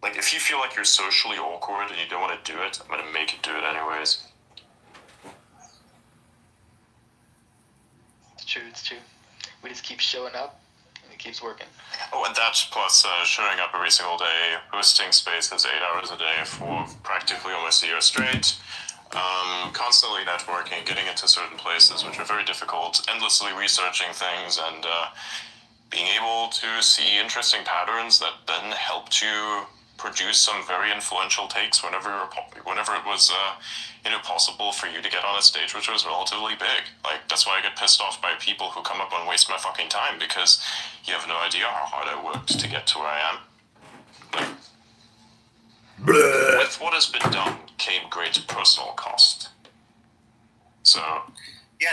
Like, if you feel like you're socially awkward and you don't want to do it, I'm gonna make you do it anyways. It's true. We just keep showing up, and it keeps working. Oh, and that plus showing up every single day, hosting spaces 8 hours a day for practically almost a year straight, constantly networking, getting into certain places which are very difficult, endlessly researching things, and being able to see interesting patterns that then helped you produce some very influential takes whenever it was possible for you to get on a stage which was relatively big. Like, that's why I get pissed off by people who come up and waste my fucking time, because you have no idea how hard I worked to get to where I am. Like, with what has been done came great personal cost. So Yeah,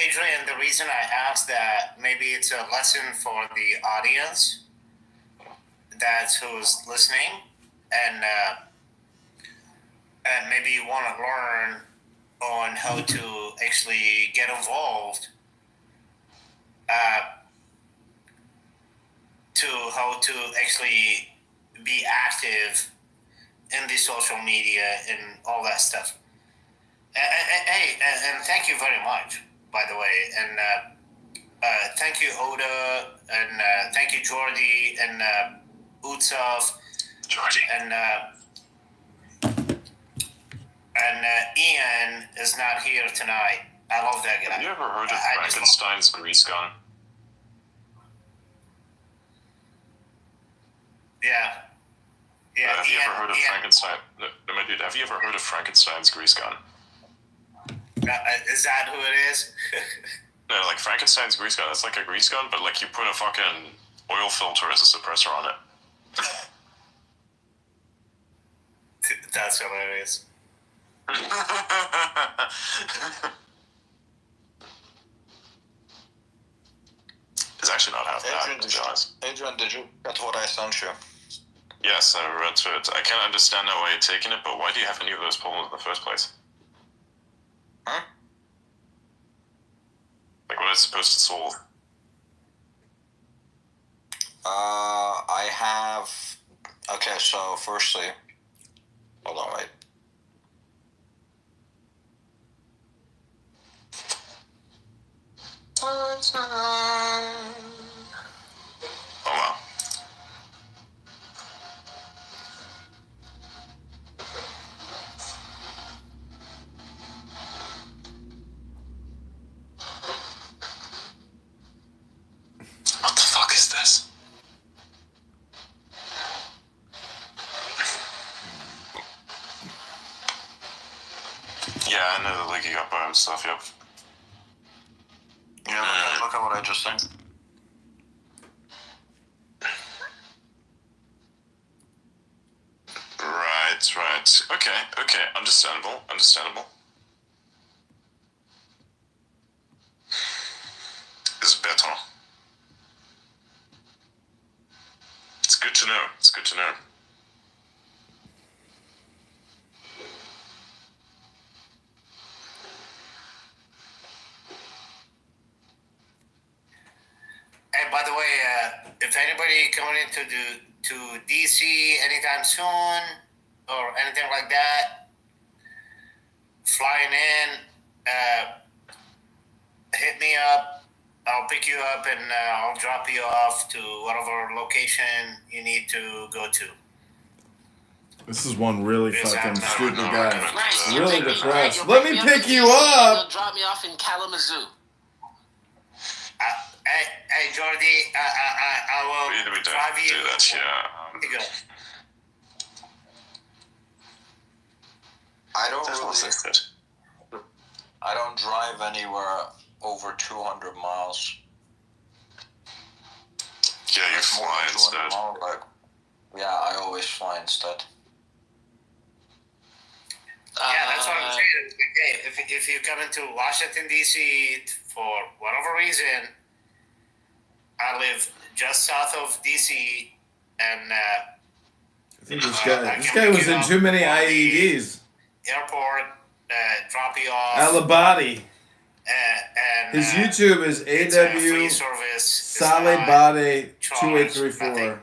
Adrian, the reason I asked that, maybe it's a lesson for the audience that's who's listening, and maybe you want to learn on how to actually get involved, to how to actually be active in the social media and all that stuff. Hey, and thank you very much, by the way, and thank you, Oda, and thank you, Jordy, and Utsov, Jordy. And Ian is not here tonight. I love that guy. Have you ever heard of Frankenstein's grease gun? Yeah. Have you Ian, ever heard of Frankenstein? No, my dude, have you ever heard of Frankenstein's grease gun? Is that who it is? No, like Frankenstein's grease gun. It's like a grease gun, but like you put a fucking oil filter as a suppressor on it. That's hilarious. It's actually not half bad, to be honest. Adrian, did you get what I sent you? Yes, I read through it. I can't understand why you're taking it, but why do you have any of those problems in the first place? Huh? Like, what is it supposed to solve? I have. Okay, so firstly, hold on, wait. Oh wow. What the fuck is this? Yeah, I know the leaking up by stuff, yep. Yeah, look at what I just sent. Right. Okay, understandable. It's better. It's good to know. And by the way, if anybody coming to DC anytime soon or anything like that, flying in, hit me up. I'll pick you up and I'll drop you off to whatever location you need to go to. This is one really Yes, fucking I stupid know. guy. Nice. Really You'll Really pick me- depressed. you'll Let pick me up pick in you DC, up. You'll drop me off in Kalamazoo. Hey, Jordy, I will We don't drive you. do that here. To go. I don't That really. sounds good. I don't drive anywhere over 200 miles. Yeah, you Like, more fly than 200 instead. miles, like, yeah, I always fly instead. Yeah, that's what I'm saying. Hey, if you come into Washington D.C. for whatever reason, I live just south of D.C. and I think this I guy can was pick you in up too many from the IEDs. airport, drop you off, Alibody. and His YouTube is it's a AW free service. It's Solid not Body charged, 2834. nothing.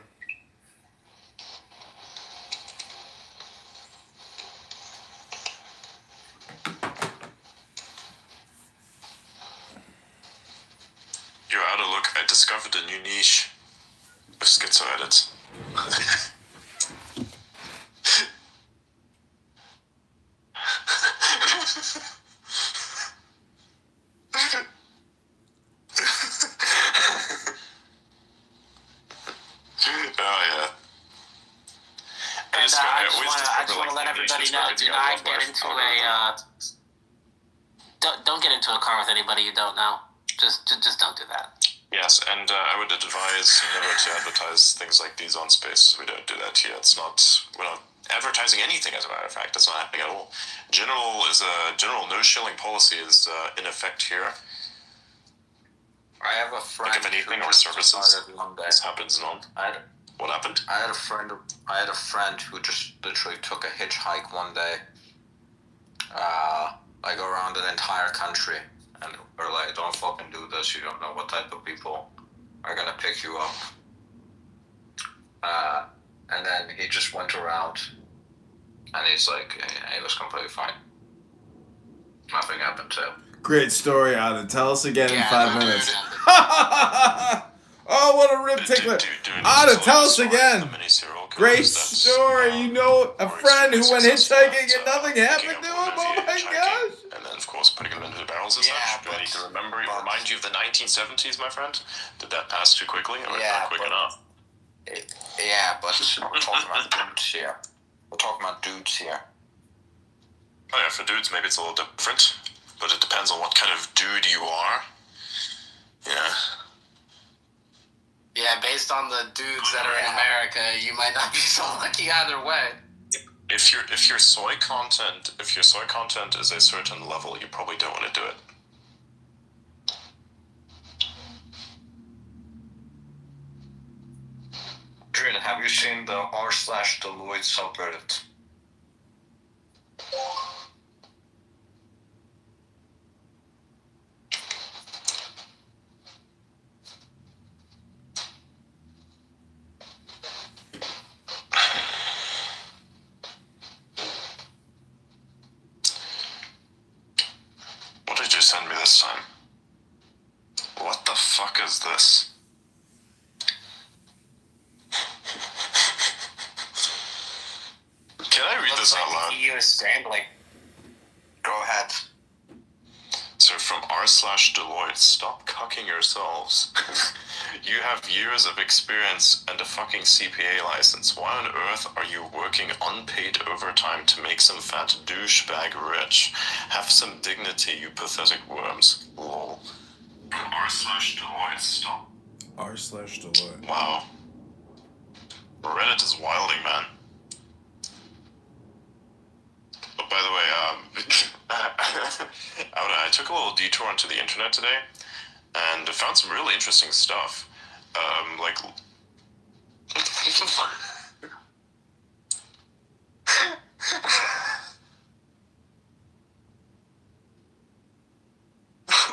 You're out of luck. I discovered a new niche of schizo edits. Oh yeah. And I just always want to let niche everybody is know: everything do I not love get life. into Algorithm. don't get into a car with anybody you don't know. Just don't do that. Yes, and I would advise never to advertise things like these on Space. We don't do that here. We're not advertising anything, as a matter of fact. That's not happening at all. General no-shilling policy is in effect here. I have a friend. Like if anything, who or just services, decided one day. this happens not. What happened? I had a friend who just literally took a hitchhike one day, like around an entire country, and we're like, "Don't fucking do this. You don't know what type of people are gonna pick you up." And then he just went around, and he's like, he was completely fine. Nothing happened to him. Great story, Ada. Tell us again in Yeah, 5 no, minutes. dude. Oh, what a rip tickler. Ada, tell us again. Great story. You know a friend who went hitchhiking and nothing happened to him? Oh my gosh. And then, of course, putting them into the barrels and Yeah, such. Do I need to remind you of the 1970s, my friend? Did that pass too quickly, or Yeah, not quick but- enough? Yeah, but we're talking about dudes here. We're talking about dudes here. Oh yeah, for dudes, maybe it's a little different, but it depends on what kind of dude you are. Yeah. Yeah, based on the dudes that are in America, you might not be so lucky either way. If your soy content is a certain level, you probably don't want to do it. Adrian, have you seen the r/Deloitte subreddit? What did you send me this time? What the fuck is this? Can I read this out loud? He was scrambling. Go ahead. So from r/Deloitte, stop cucking yourselves. You have years of experience and a fucking CPA license. Why on earth are you working unpaid overtime to make some fat douchebag rich? Have some dignity, you pathetic worms. Lol. From r/Deloitte, stop. r/Deloitte. Wow. Reddit is wilding, man. Oh, by the way, I took a little detour onto the internet today, and I found some really interesting stuff. Like...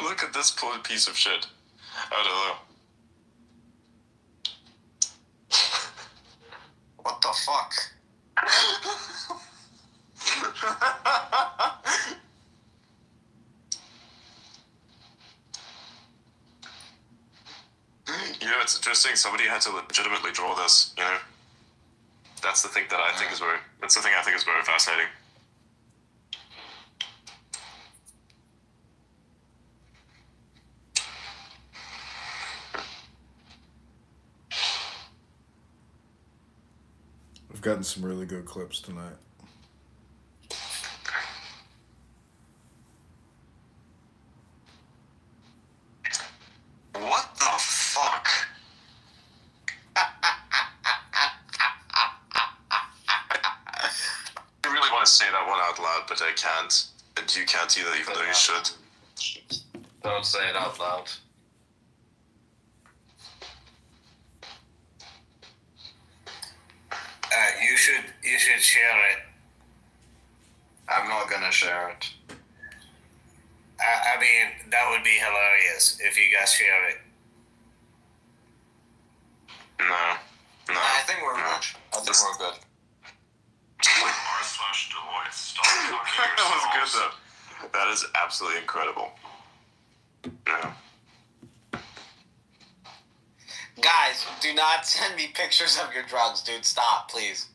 Look at this poor piece of shit. I don't know. What the fuck? You know, it's interesting. Somebody had to legitimately draw this. You know, that's the thing that I think is very. That's the thing I think is very fascinating. I've gotten some really good clips tonight. What the fuck? I really want to say that one out loud, but I can't. And you can't either, even though you should. Don't say it out loud. You should share it. I'm not gonna share it. I mean, that would be hilarious if you guys share it. No. I think we're good. I think we're good. r/Deloitte, stop talking yourselves. That was good, though. That is absolutely incredible. Yeah. Guys, do not send me pictures of your drugs, dude. Stop, please.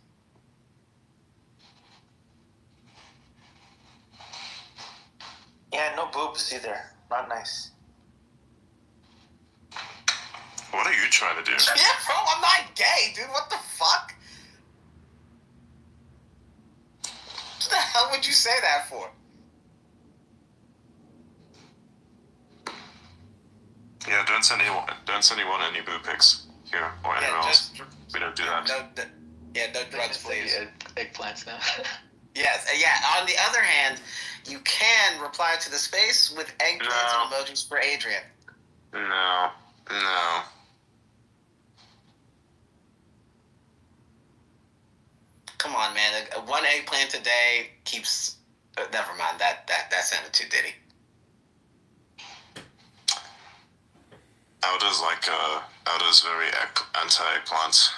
Yeah, no boobs either. Not nice. What are you trying to do? Yeah, bro, I'm not gay, dude. What the fuck? What the hell would you say that for? Yeah, don't send anyone any boob pics here or anywhere else. We don't do that. No drugs, please. Eggplants now. Yes, yeah. On the other hand, you can reply to the space with eggplants and emojis for Adrian. No. Come on, man. One eggplant a day keeps. Never mind. That sounded too ditty. Elder's very anti-eggplant.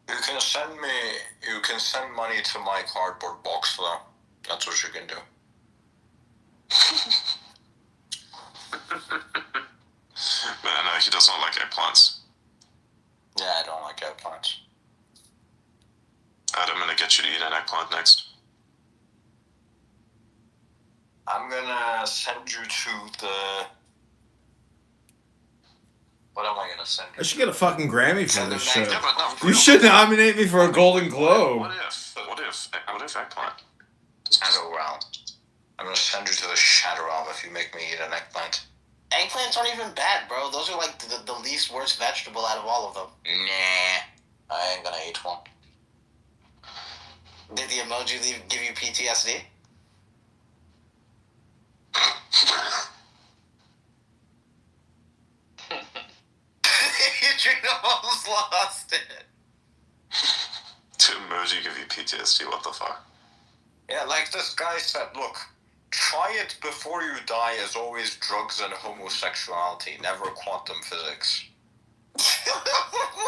You can send money to my cardboard box though. That's what you can do. But no, he does not like eggplants. Yeah, I don't like eggplants. Adam, I'm gonna get you to eat an eggplant next. I'm gonna send you to the... What am I gonna send you? I should get a fucking Grammy for Send this them shit. back. Yeah, but no, for You real. should nominate me for a Golden Globe. What if eggplant? Shadow realm. I'm gonna send you to the shadow realm if you make me eat an eggplant. Eggplants aren't even bad, bro. Those are like the least worst vegetable out of all of them. Nah, I ain't gonna eat one. Did the emoji give you PTSD? You almost lost it. To emoji give you PTSD, what the fuck? Yeah, like this guy said, look, try it before you die is always drugs and homosexuality, never quantum physics.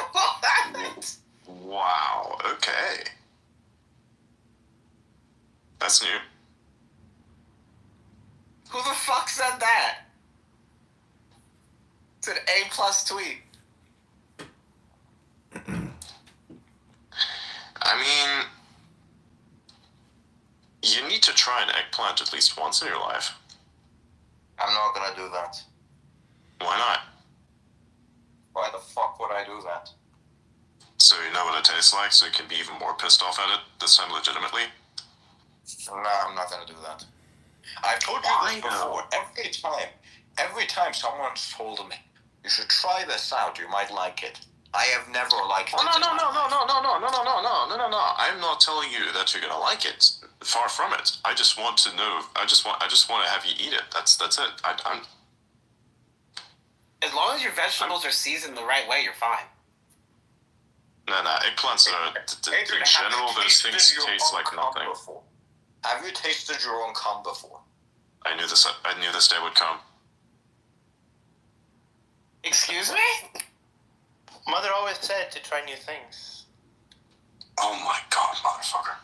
What? Wow, okay. That's new. Who the fuck said an A+ tweet. I mean, you need to try an eggplant at least once in your life. I'm not gonna do that. Why not? Why the fuck would I do that? So you know what it tastes like, so you can be even more pissed off at it, this time legitimately? No, I'm not gonna do that. I've told you this before. Every time someone's told me, you should try this out, you might like it. I have never liked it. Oh, no. I'm not telling you that you're gonna like it. Far from it. I just want to know. I just want to have you eat it. That's it. I'm. As long as your vegetables are seasoned the right way, you're fine. No. Eggplants are in general. Those things taste like nothing. Have you tasted your own cum before? I knew this day would come. Excuse me? Mother always said to try new things. Oh my god, motherfucker.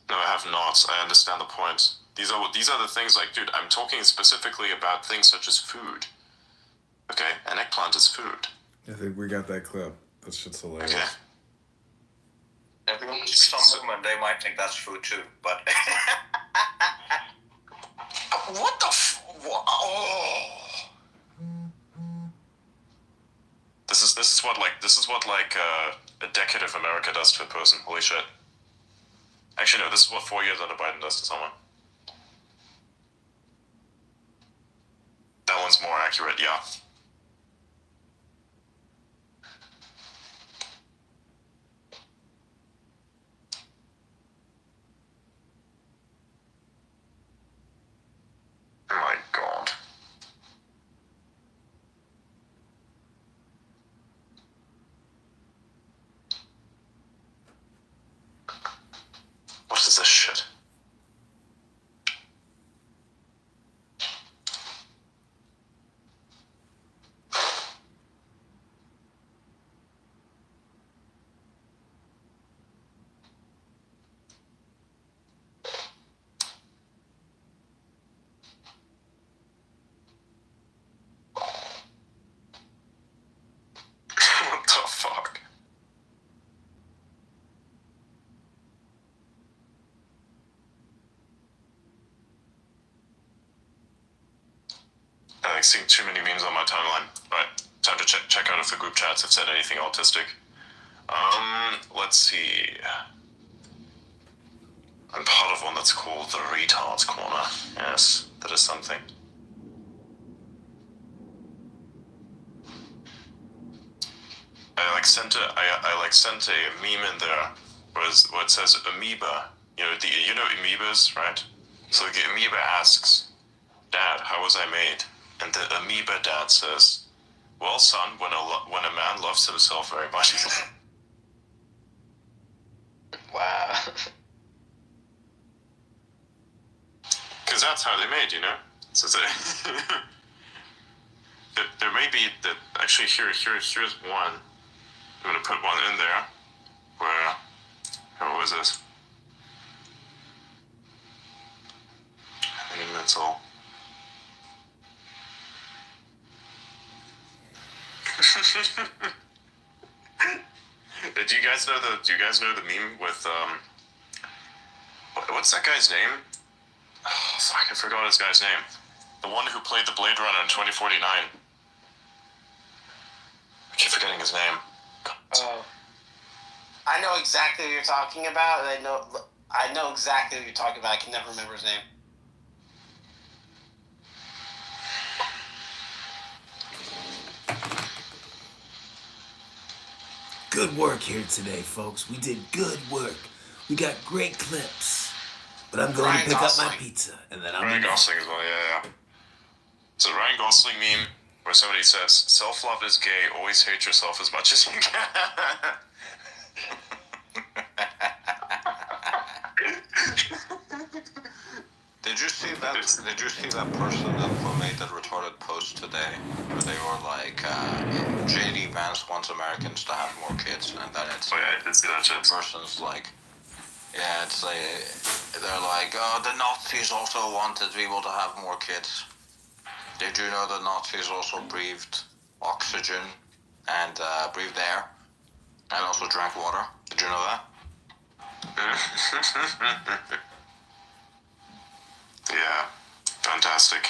No, I have not. I understand the point. These are the things like, dude, I'm talking specifically about things such as food. Okay, an eggplant is food. I think we got that clip. That shit's hilarious. Okay. Everyone, some women, they might think that's food too, but... What the oh. This is what a decade of America does to a person. Holy shit. Actually, no, this is what 4 years under Biden does to someone. That one's more accurate, yeah. Oh my god. What is this shit? What the fuck? I like seeing too many memes on my timeline. Right, time to check out if the group chats have said anything autistic. Let's see. I'm part of one that's called the Retards Corner. Yes, that is something. I sent a meme in there where it says amoeba. You know amoebas, right? So the amoeba asks, "Dad, how was I made?" And the amoeba dad says, "Well, son, when a man loves himself very much." Wow. Because that's how they made, you know. So there may be that actually here's one. I'm gonna put one in there where what was this? I think that's all. Do you guys know the meme with what's that guy's name? Oh, fuck, I forgot his guy's name. The one who played the Blade Runner in 2049. I keep forgetting his name. Oh. I know exactly what you're talking about. I know exactly what you're talking about. I can never remember his name. Good work here today, folks. We did good work. We got great clips. But I'm going Ryan to pick Gosling. up my pizza, and then I'm Ryan gonna... Gosling as well, yeah. It's a Ryan Gosling meme where somebody says, "Self-love is gay, always hate yourself as much as you can." Did you see that person that made that retarded post today, where they were like, JD Vance wants Americans to have more kids, and then it's Oh yeah, I did see that shit. the person's like, yeah, it's like, they're like, oh, the Nazis also wanted people to have more kids. Did you know the Nazis also breathed oxygen and breathed air, and also drank water. Did you know that? Yeah, fantastic.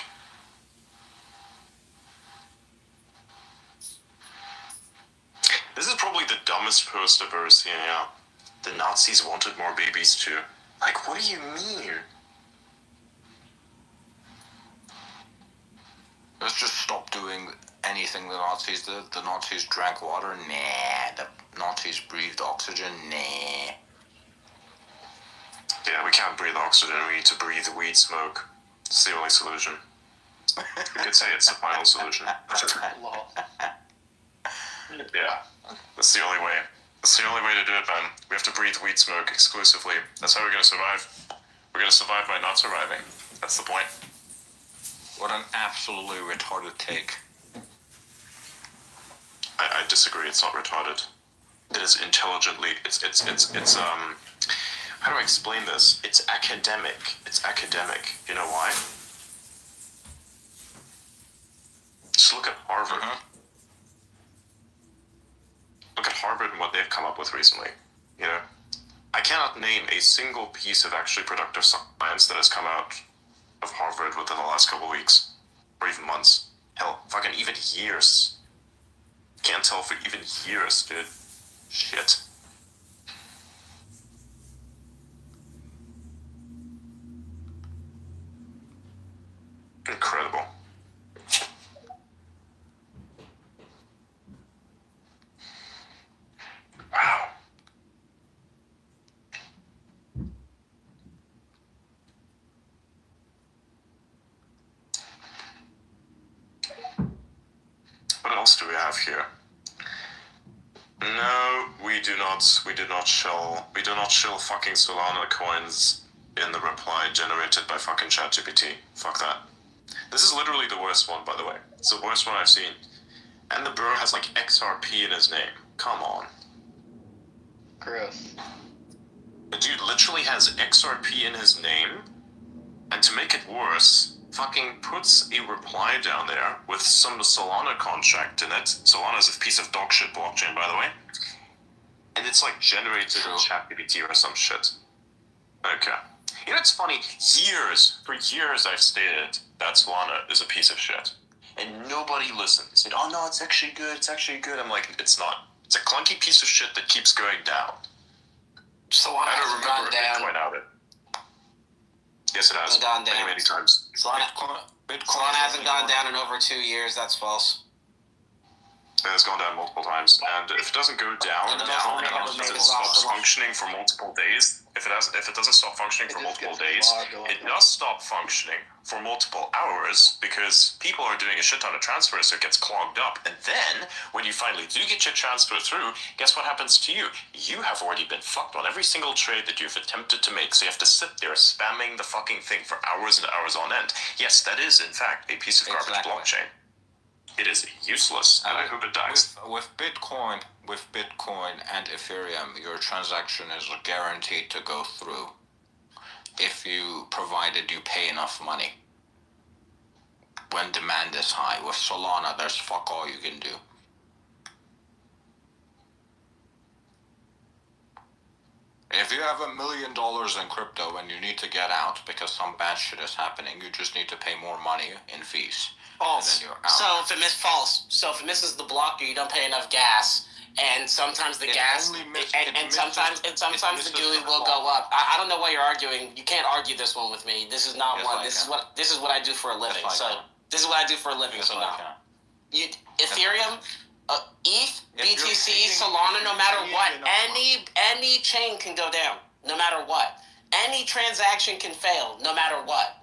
This is probably the dumbest post I've ever seen, yeah. The Nazis wanted more babies too. Like, what do you mean? Let's just stop doing anything the Nazis did. The Nazis drank water? Nah. The Nazis breathed oxygen? Nah. Yeah, we can't breathe oxygen, we need to breathe weed smoke. It's the only solution. We could say it's the final solution. Yeah, that's the only way. That's the only way to do it, man. We have to breathe weed smoke exclusively. That's how we're gonna survive. We're gonna survive by not surviving. That's the point. What an absolutely retarded take. I disagree. It's not retarded. It is intelligently. It's How do I explain this? It's academic. It's academic. You know why? Just look at Harvard. Look at Harvard and what they've come up with recently. You know, I cannot name a single piece of actually productive science that has come out of Harvard within the last couple of weeks, or even months. Hell, fucking even years. Can't tell for even years, dude. Shit. Incredible. Wow. What else do we have here? No, we do not. We do not shill fucking Solana coins in the reply generated by fucking ChatGPT. Fuck that. This is literally the worst one, by the way. It's the worst one I've seen. And the bro has like XRP in his name. Come on. Gross. The dude literally has XRP in his name, and to make it worse, fucking puts a reply down there with some Solana contract in it. Solana's a piece of dog shit blockchain, by the way. And it's like generated in ChatGPT or some shit. Okay. You know, it's funny, for years I've stated that Solana is a piece of shit. And nobody listened. They said, oh no, it's actually good. I'm like, it's not. It's a clunky piece of shit that keeps going down. Solana I don't hasn't gone remember a down. Bitcoin outage. Yes, it has. Gone down. Many times. Solana Bitcoin hasn't gone down in over 2 years. That's false. It has gone down multiple times, and if it doesn't go down, And it stops functioning for multiple days. If it doesn't stop functioning for multiple days, it does stop functioning for multiple hours because people are doing a shit ton of transfers, so it gets clogged up. And then, when you finally do get your transfer through, guess what happens to you? You have already been fucked on every single trade that you've attempted to make, so you have to sit there spamming the fucking thing for hours and hours on end. Yes, that is, in fact, a piece of garbage blockchain. It is useless, and I hope it dies. With Bitcoin and Ethereum, your transaction is guaranteed to go through if provided you pay enough money when demand is high. With Solana, there's fuck all you can do. If you have $1 million in crypto and you need to get out because some bad shit is happening, you just need to pay more money in fees. False. And then you're out. So if it misses the blocker, you don't pay enough gas, and sometimes the gas sometimes the GUI will go up. I don't know why you're arguing. You can't argue this one with me. This is not Yes, one. I This is what I do for a living. Yes, I So can. this is what I do for a living. Yes, So I no. can. Ethereum, ETH, If you're BTC, paying- Solana, no matter if you're what, paying any chain can go down, no matter what. Any transaction can fail, no matter what.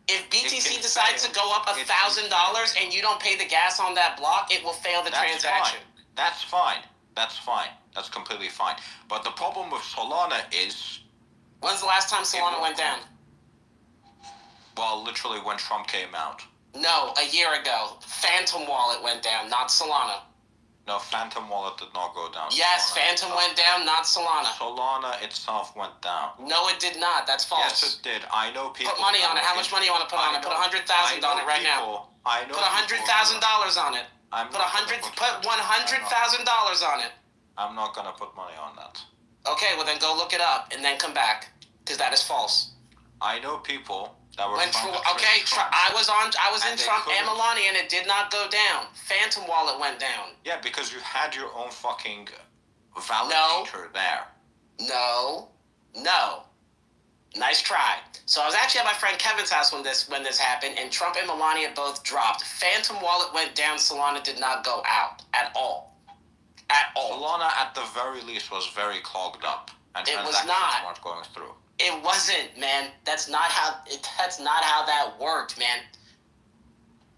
If BTC decides to go up $1,000 and you don't pay the gas on that block, it will fail the transaction. That's fine. That's completely fine. But the problem with Solana is, When's the last time Solana went down? well, literally when Trump came out. No, a year ago. Phantom Wallet went down, not Solana. No, Phantom Wallet did not go down. Yes, Solana Phantom went down, not Solana. Solana itself went down. No, it did not. That's false. Yes, it did. I know people. Put money on it. How much money you want to put on it? Put $100,000 on it right now. I know Put $100,000 on it. I'm Put not gonna put $100,000 on it. I'm not gonna put money on that. Okay, well then go look it up and then come back, because that is false. I know people that were When trying to okay, trick Trump. I was in And they Trump and couldn't. Melania, and it did not go down. Phantom wallet went down. Yeah, because you had your own fucking validator there. No. Nice try. So I was actually at my friend Kevin's house when this happened, and Trump and Melania both dropped. Phantom wallet went down. Solana did not go out at all. At all. Solana, at the very least, was very clogged up, and It was transactions not. weren't going through. It wasn't, man. That's not how that worked, man.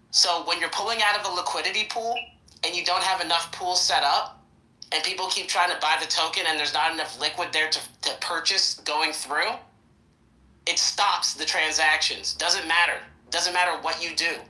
So when you're pulling out of a liquidity pool and you don't have enough pools set up, and people keep trying to buy the token and there's not enough liquid there to purchase going through, it stops the transactions. Doesn't matter what you do.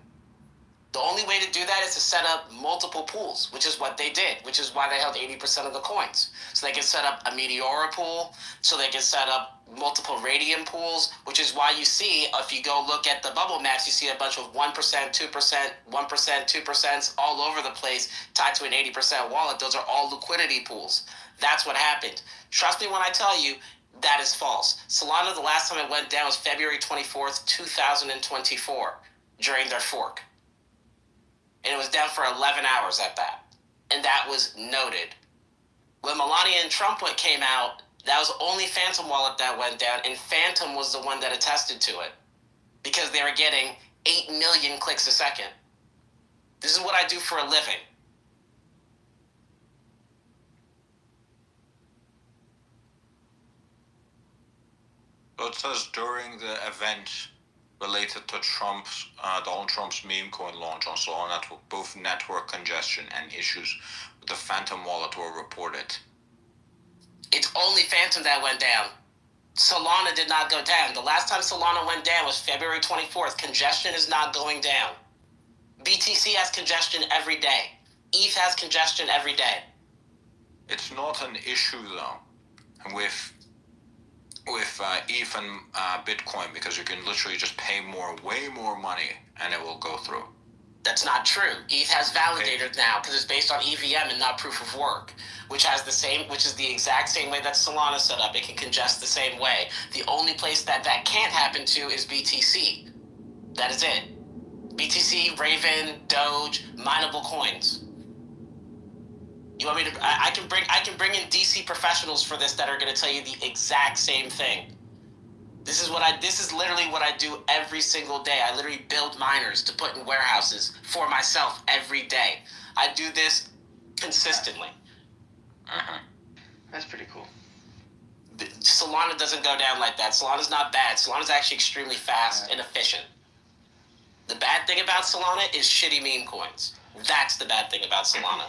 The only way to do that is to set up multiple pools, which is what they did, which is why they held 80% of the coins. So they can set up a Meteora pool, so they can set up multiple Radium pools, which is why you see, if you go look at the bubble maps, you see a bunch of 1%, 2%, 1%, 2% all over the place tied to an 80% wallet. Those are all liquidity pools. That's what happened. Trust me when I tell you, that is false. Solana, the last time it went down was February 24th, 2024, during their fork. And it was down for 11 hours at that. And that was noted. When Melania and Trump came out, that was only Phantom Wallet that went down, and Phantom was the one that attested to it. Because they were getting 8 million clicks a second. This is what I do for a living. So it says during the event related to Donald Trump's meme coin launch on Solana network, both network congestion and issues with the Phantom wallet were reported. It's only Phantom that went down. Solana did not go down. The last time Solana went down was February 24th. Congestion is not going down. BTC has congestion every day. ETH has congestion every day. It's not an issue though with ETH and Bitcoin, because you can literally just pay way more money and it will go through. That's not true. ETH has validators now because it's based on EVM and not proof of work, which is the exact same way that Solana set up. It can congest the same way. The only place that can't happen to is BTC. That is it. BTC, Raven, Doge, mineable coins. You want me to? I can bring in DC professionals for this that are going to tell you the exact same thing. This is literally what I do every single day. I literally build miners to put in warehouses for myself every day. I do this consistently. That's pretty cool. Solana doesn't go down like that. Solana's not bad. Solana's actually extremely fast and efficient. The bad thing about Solana is shitty meme coins. That's the bad thing about Solana.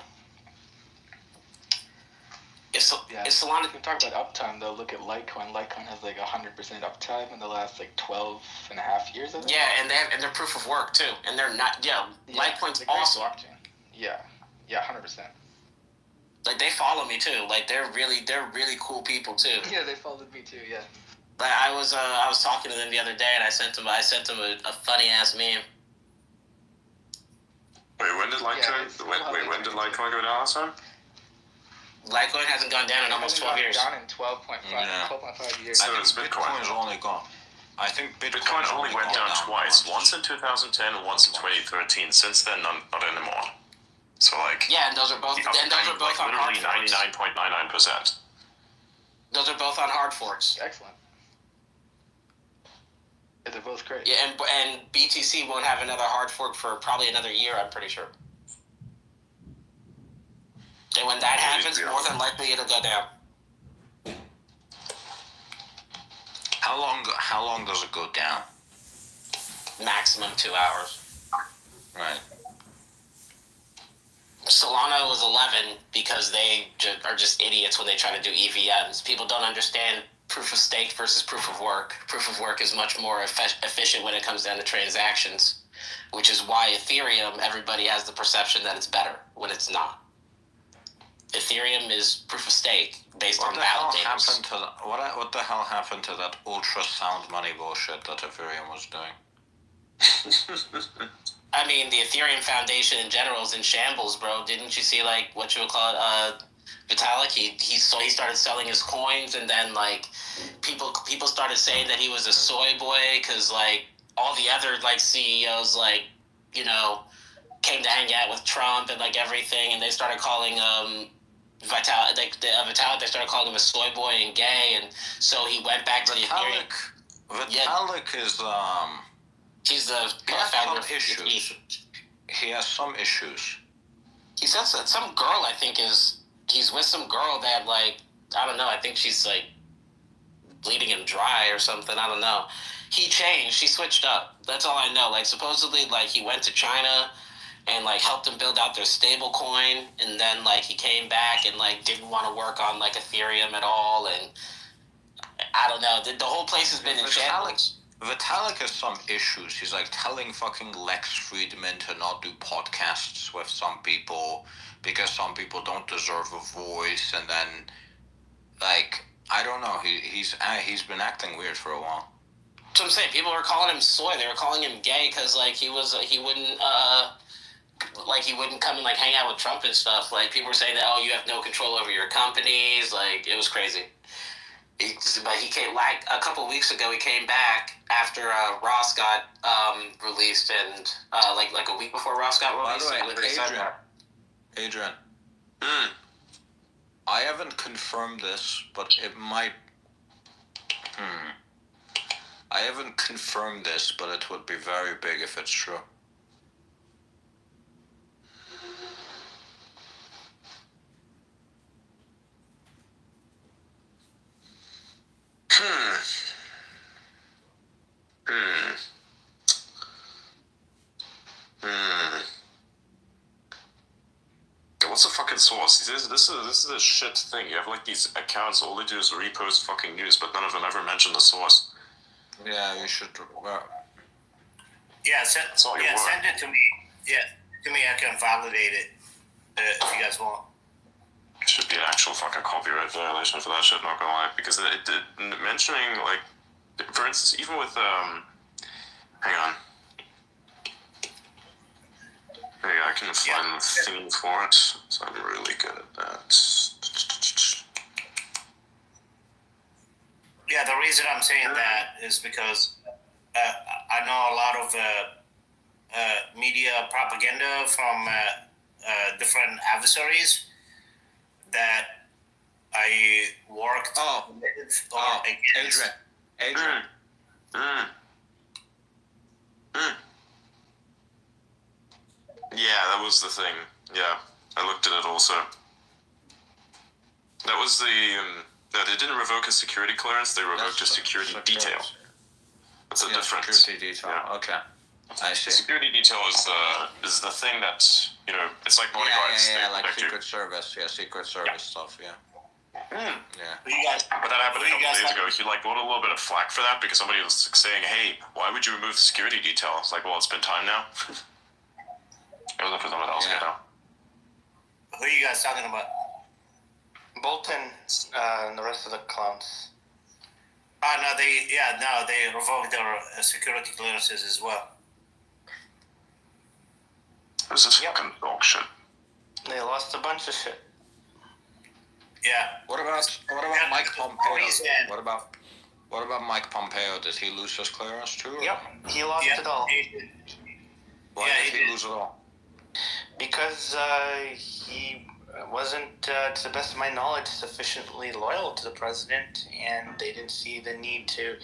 If Solana... If we talk about uptime, though, look at Litecoin. Litecoin has like 100% uptime in the last like 12 and a half years, I think. Yeah, and they're proof of work, too. And they're not... Litecoin's awesome. Blockchain. Yeah, 100%. Like, they follow me, too. Like, they're really cool people, too. Yeah, they followed me, too, yeah. Like, I was talking to them the other day, and I sent them a funny-ass meme. Wait, when did Litecoin go down last time? Litecoin hasn't gone down in almost 12 years. Down in 12.5 years. So it's Bitcoin. is only gone. I think Bitcoin only went down twice. Once in 2010 and once in 2013. Since then, not anymore. So Yeah, and those are both on hard literally forks. 99.99%. Those are both on hard forks. Excellent. Yeah, they're both great. Yeah, and BTC won't have another hard fork for probably another year, I'm pretty sure. And when that happens, more than likely it'll go down. How long does it go down? Maximum 2 hours. Right. Solana was 11 because they are just idiots when they try to do EVMs. People don't understand proof of stake versus proof of work. Proof of work is much more efficient when it comes down to transactions, which is why Ethereum, everybody has the perception that it's better when it's not. Ethereum is proof of stake based on validators. What the hell happened to that ultrasound money bullshit that Ethereum was doing? I mean, the Ethereum Foundation in general is in shambles, bro. Didn't you see, like, what you would call it, Vitalik? He started selling his coins, and then, like, people started saying that he was a soy boy because, like, all the other, like, CEOs, like, you know, came to hang out with Trump and, like, everything, and they started calling Vitalik, they started calling him a soy boy and gay, and so he went back to the Ethereum. Vitalik is He's the he has founder some of issues. He has some issues. He says that some girl, I think, he's with some girl that, like, I don't know, I think she's, like, bleeding him dry or something, I don't know. He changed, he switched up. That's all I know. Like, supposedly, like, he went to China and, like, helped them build out their stable coin, and then, like, he came back and, like, didn't want to work on, like, Ethereum at all, and I don't know. The whole place has been in shambles. Vitalik has some issues. He's like telling fucking Lex Friedman to not do podcasts with some people because some people don't deserve a voice, and then, like, I don't know. He's been acting weird for a while. So I'm saying, people were calling him soy. They were calling him gay because, like, he wouldn't come and, like, hang out with Trump and stuff. Like, people were saying that, oh, you have no control over your companies. Like, it was crazy. But he came, like, a couple of weeks ago. He came back after Ross got released, and like a week before Ross got released. By the way, Adrian, I haven't confirmed this, but it might. I haven't confirmed this, but it would be very big if it's true. What's the fucking source? This is a shit thing. You have, like, these accounts, all they do is repost fucking news, but none of them ever mention the source. Yeah, you should. Yeah, send it to me. Yeah, to me, I can validate it if you guys want. Should be an actual fucking copyright violation for that shit, not gonna lie. Because mentioning, like, for instance, even with, hang on. Hey, I can find the theme for it, so I'm really good at that. Yeah, the reason I'm saying that is because I know a lot of media propaganda from different adversaries that I worked with or against. Adrian. Yeah, that was the thing. Yeah, I looked at it also. That was the... no, they didn't revoke a security clearance, they revoked a security detail. That's a difference. Security detail, yeah. Okay. I see. Security detail is the thing that, you know, it's like bodyguards. Yeah, like Secret Service. Yeah, Secret Service stuff, yeah. Yeah. But that happened a couple days ago. He, like, got a little bit of flack for that because somebody was saying, hey, why would you remove the security detail? It's like, well, it's been time now. It was for someone else now. Who are you guys talking about? Bolton and the rest of the clowns. No, they revoked their security clearances as well. This is fucking dog shit. They lost a bunch of shit. Yeah. What about Mike Pompeo? What about Mike Pompeo? Did he lose his clearance too? Or? Yep, he lost it all. Why did he lose it all? Because he wasn't, to the best of my knowledge, sufficiently loyal to the president, and they didn't see the need to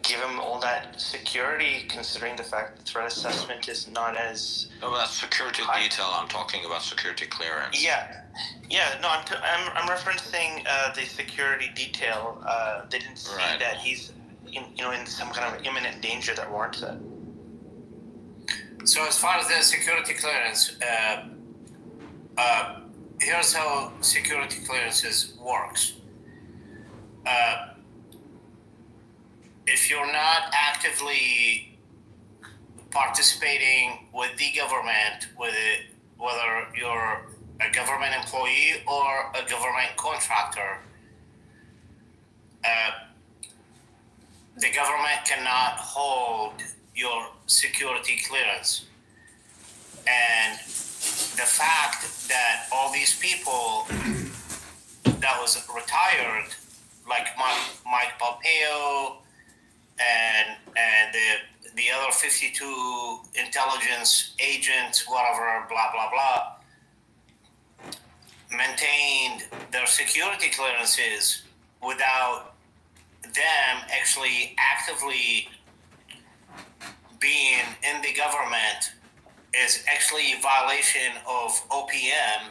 give him all that security, considering the fact that threat assessment is not as... No, that's security detail. I'm talking about security clearance. Yeah. No, I'm referencing the security detail. They didn't see that he's, in some kind of imminent danger that warrants it. So as far as the security clearance, here's how security clearances works. If you're not actively participating with the government, whether you're a government employee or a government contractor, the government cannot hold your security clearance. And the fact that all these people that was retired, like Mike Pompeo and the other 52 intelligence agents, whatever, blah blah blah, maintained their security clearances without them actually actively being in the government is actually a violation of OPM.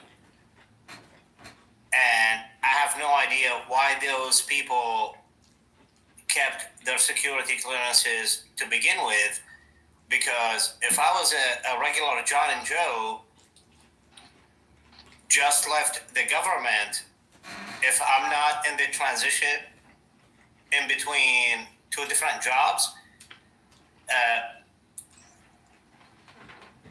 And I have no idea why those people kept their security clearances to begin with, because if I was a regular John and Joe, just left the government, if I'm not in the transition in between two different jobs,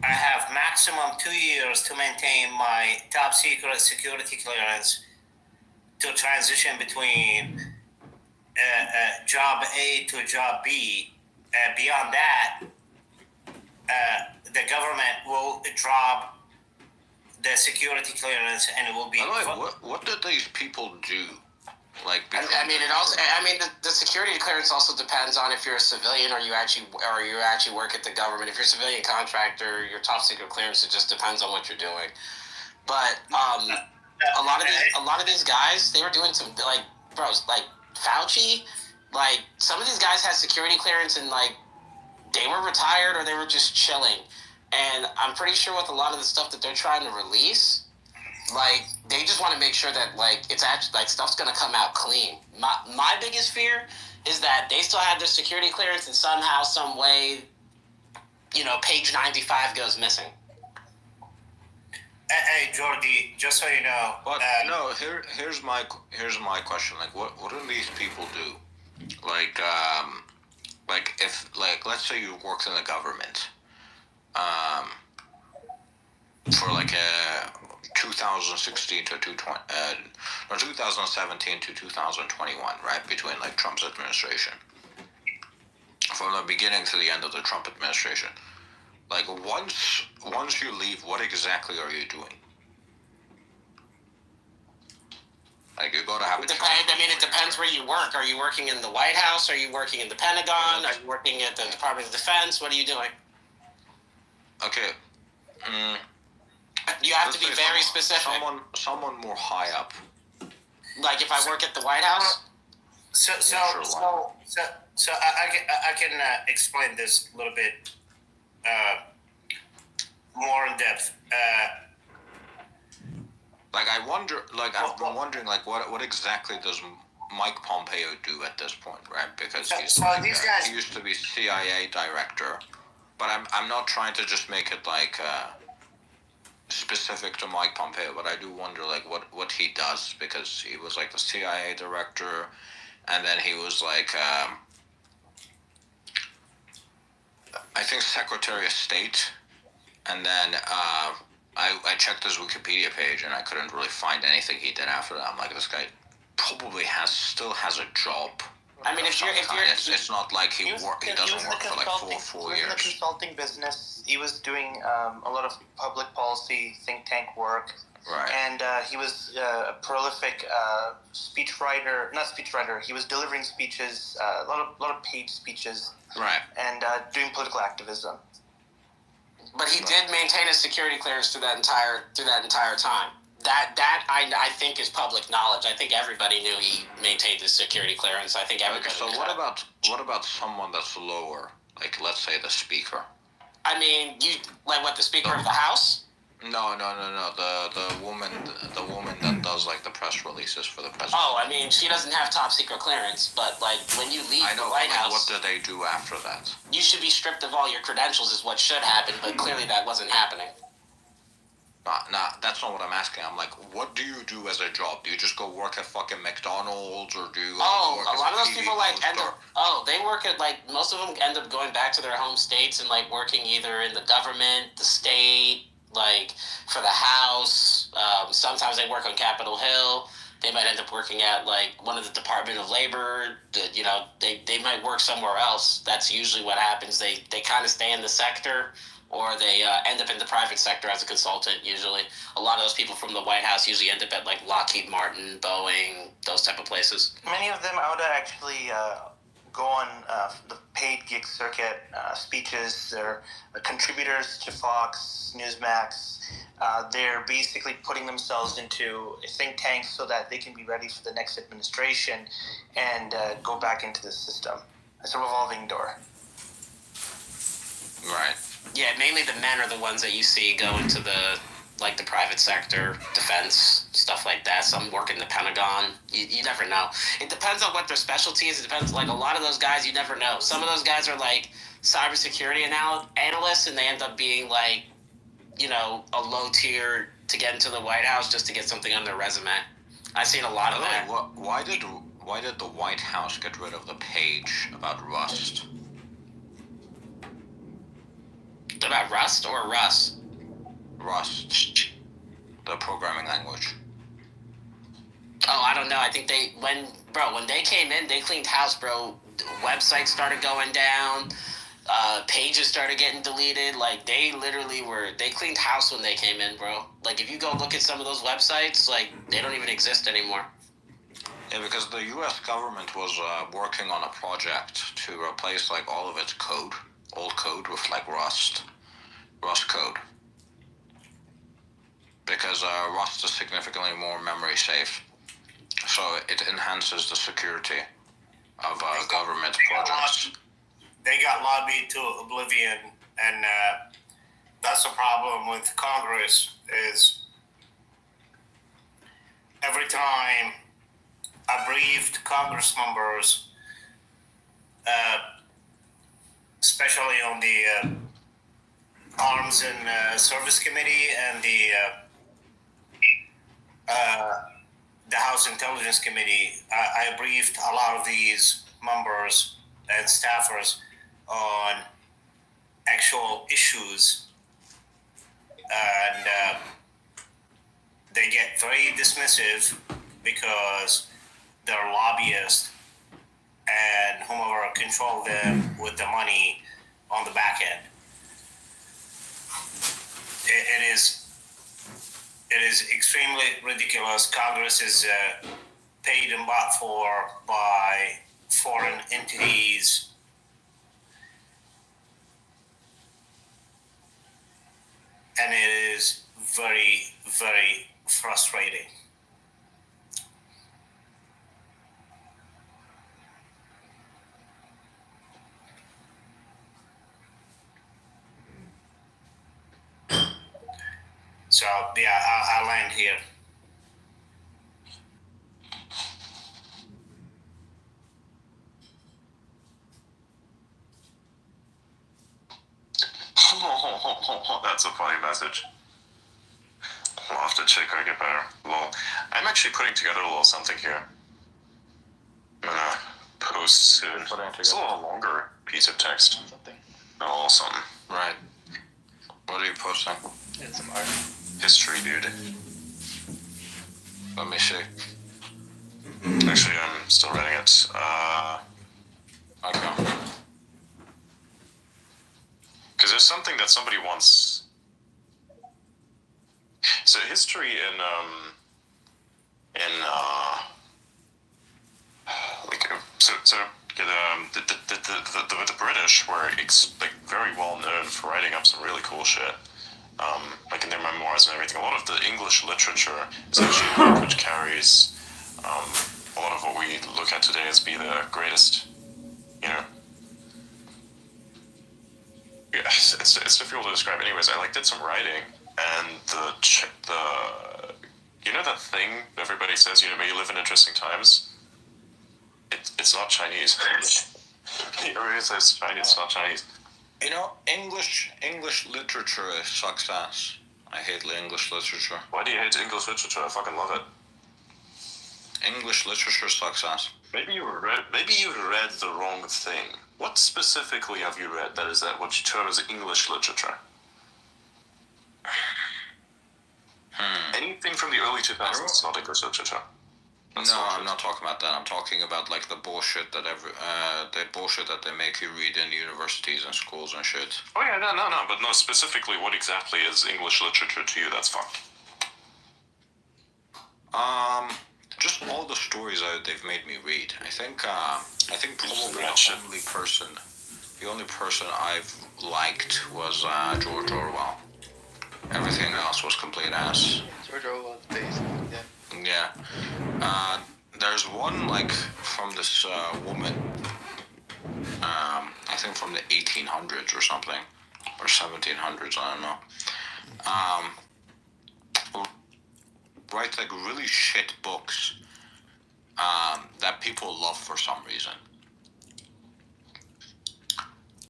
I have maximum 2 years to maintain my top secret security clearance to transition between job A to job B. Beyond that, the government will drop the security clearance, and it will be. What did these people do? Like, I mean, it also. I mean, the security clearance also depends on if you're a civilian or you actually work at the government. If you're a civilian contractor, your top secret clearance, it just depends on what you're doing. But a lot of these guys, they were doing some like like Fauci, like some of these guys had security clearance and like they were retired or they were just chilling. And I'm pretty sure with a lot of the stuff that they're trying to release, like they just want to make sure that like it's actually like stuff's gonna come out clean. My biggest fear is that they still have their security clearance and somehow, some way, page 95 goes missing. Hey Jordy, just so you know. But no, here's my question. Like, what do these people do? Like if let's say you worked in the government, for like a 2016 to 2017 to 2021, right, between like Trump's administration, from the beginning to the end of the Trump administration. Like once you leave, what exactly are you doing? Like you gotta have. It depends where you work. Are you working in the White House? Are you working in the Pentagon? Are you working at the Department of Defense? What are you doing? Okay. You have to be very specific. Someone more high up. Like if I work at the White House. So I can explain this a little bit more in depth. Like I wonder, like I've been wondering, like what exactly does Mike Pompeo do at this point, right? Because he used to be CIA director, but I'm not trying to just make it like specific to Mike Pompeo, but I do wonder like what he does, because he was like the CIA director, and then he was like I think Secretary of State, and then I checked his Wikipedia page and I couldn't really find anything he did after that. I'm like, this guy probably still has a job. I mean, if you're it's not like he doesn't work for like 4 years. He was in the consulting business. He was doing a lot of public policy think tank work. Right. And he was a prolific speechwriter. Not speechwriter. He was delivering speeches, a lot of paid speeches. Right. And doing political activism. But he did maintain a security clearance through that entire time. That I think is public knowledge. I think everybody knew he maintained his security clearance. I think everybody. Okay, so what about someone that's lower? Like, let's say the speaker. I mean, the Speaker of the House? No. The woman that does like the press releases for the president. Oh, I mean, she doesn't have top secret clearance, but like when you leave the White House, what do they do after that? You should be stripped of all your credentials, is what should happen. But clearly, that wasn't happening. Nah, that's not what I'm asking. I'm like, what do you do as a job? Do you just go work at fucking McDonald's, or do you? Oh, a lot of those people they work at most of them end up going back to their home states and like working either in the government, the state, like for the House. Sometimes they work on Capitol Hill. They might end up working at like one of the Department of Labor. They might work somewhere else. That's usually what happens. They kind of stay in the sector, or they end up in the private sector as a consultant. Usually, a lot of those people from the White House usually end up at like Lockheed Martin, Boeing, those type of places. Many of them out to actually go on the paid gig circuit speeches. They're contributors to Fox, Newsmax. They're basically putting themselves into a think tank so that they can be ready for the next administration and go back into the system. It's a revolving door. Right. Yeah, mainly the men are the ones that you see go into the private sector, defense, stuff like that. Some work in the Pentagon. You never know. It depends on what their specialty is. It depends. Like a lot of those guys, you never know. Some of those guys are like cybersecurity analysts, and they end up being like, a low tier to get into the White House just to get something on their resume. I've seen a lot of that. Why did the White House get rid of the page about Rust? About Rust or Russ? Rust, the programming language. Oh, I don't know. I think when they came in, they cleaned house, bro. Websites started going down. Pages started getting deleted. Like, they cleaned house when they came in, bro. Like, if you go look at some of those websites, like, they don't even exist anymore. Yeah, because the U.S. government was working on a project to replace, like, all of its code, old code, with, like, Rust code. Because Rust is significantly more memory safe. So it enhances the security of government projects. They got lobbied to oblivion, and that's the problem with Congress. Is every time I briefed Congress members, especially on the Arms and Service Committee and the House Intelligence Committee, I briefed a lot of these members and staffers on actual issues, and they get very dismissive because they're lobbyists and whomever control them with the money on the back end. It is extremely ridiculous. Congress is paid and bought for by foreign entities. And it is very, very frustrating. So, yeah, I'll land here. That's a funny message. We'll have to check or get better. Lol. I'm actually putting together a little something here. I'm gonna post soon. It's a little longer piece of text. Something. Oh, something. Right. What are you posting? And some art. History, dude. Let me see. Actually, I'm still writing it. Okay. Because there's something that somebody wants. So history the British were like very well known for writing up some really cool shit. Like in their memoirs and everything. A lot of the English literature is actually a book which carries a lot of what we look at today as be the greatest, yeah, it's difficult to describe. Anyways, I did some writing, and the that thing everybody says, may you live in interesting times. It's not Chinese. Everybody says Chinese. It's not Chinese. English literature sucks ass. I hate English literature. Why do you hate English literature? I fucking love it. English literature sucks ass. Maybe you read the wrong thing. What specifically have you read that is what you term as English literature? Anything from the early 2000s is not English literature. That's No, bullshit. I'm not talking about that. I'm talking about like the bullshit that they make you read in universities and schools and shit. Oh yeah, no, but no, specifically, what exactly is English literature to you? That's fucked. Just all the stories that they've made me read. I think probably Gotcha. the only person I've liked was George Orwell. Everything else was complete ass. George Orwell's based. Yeah. Yeah. There's one like from this woman. I think from the 1800s or something, or 1700s. I don't know. Who writes like really shit books that people love for some reason.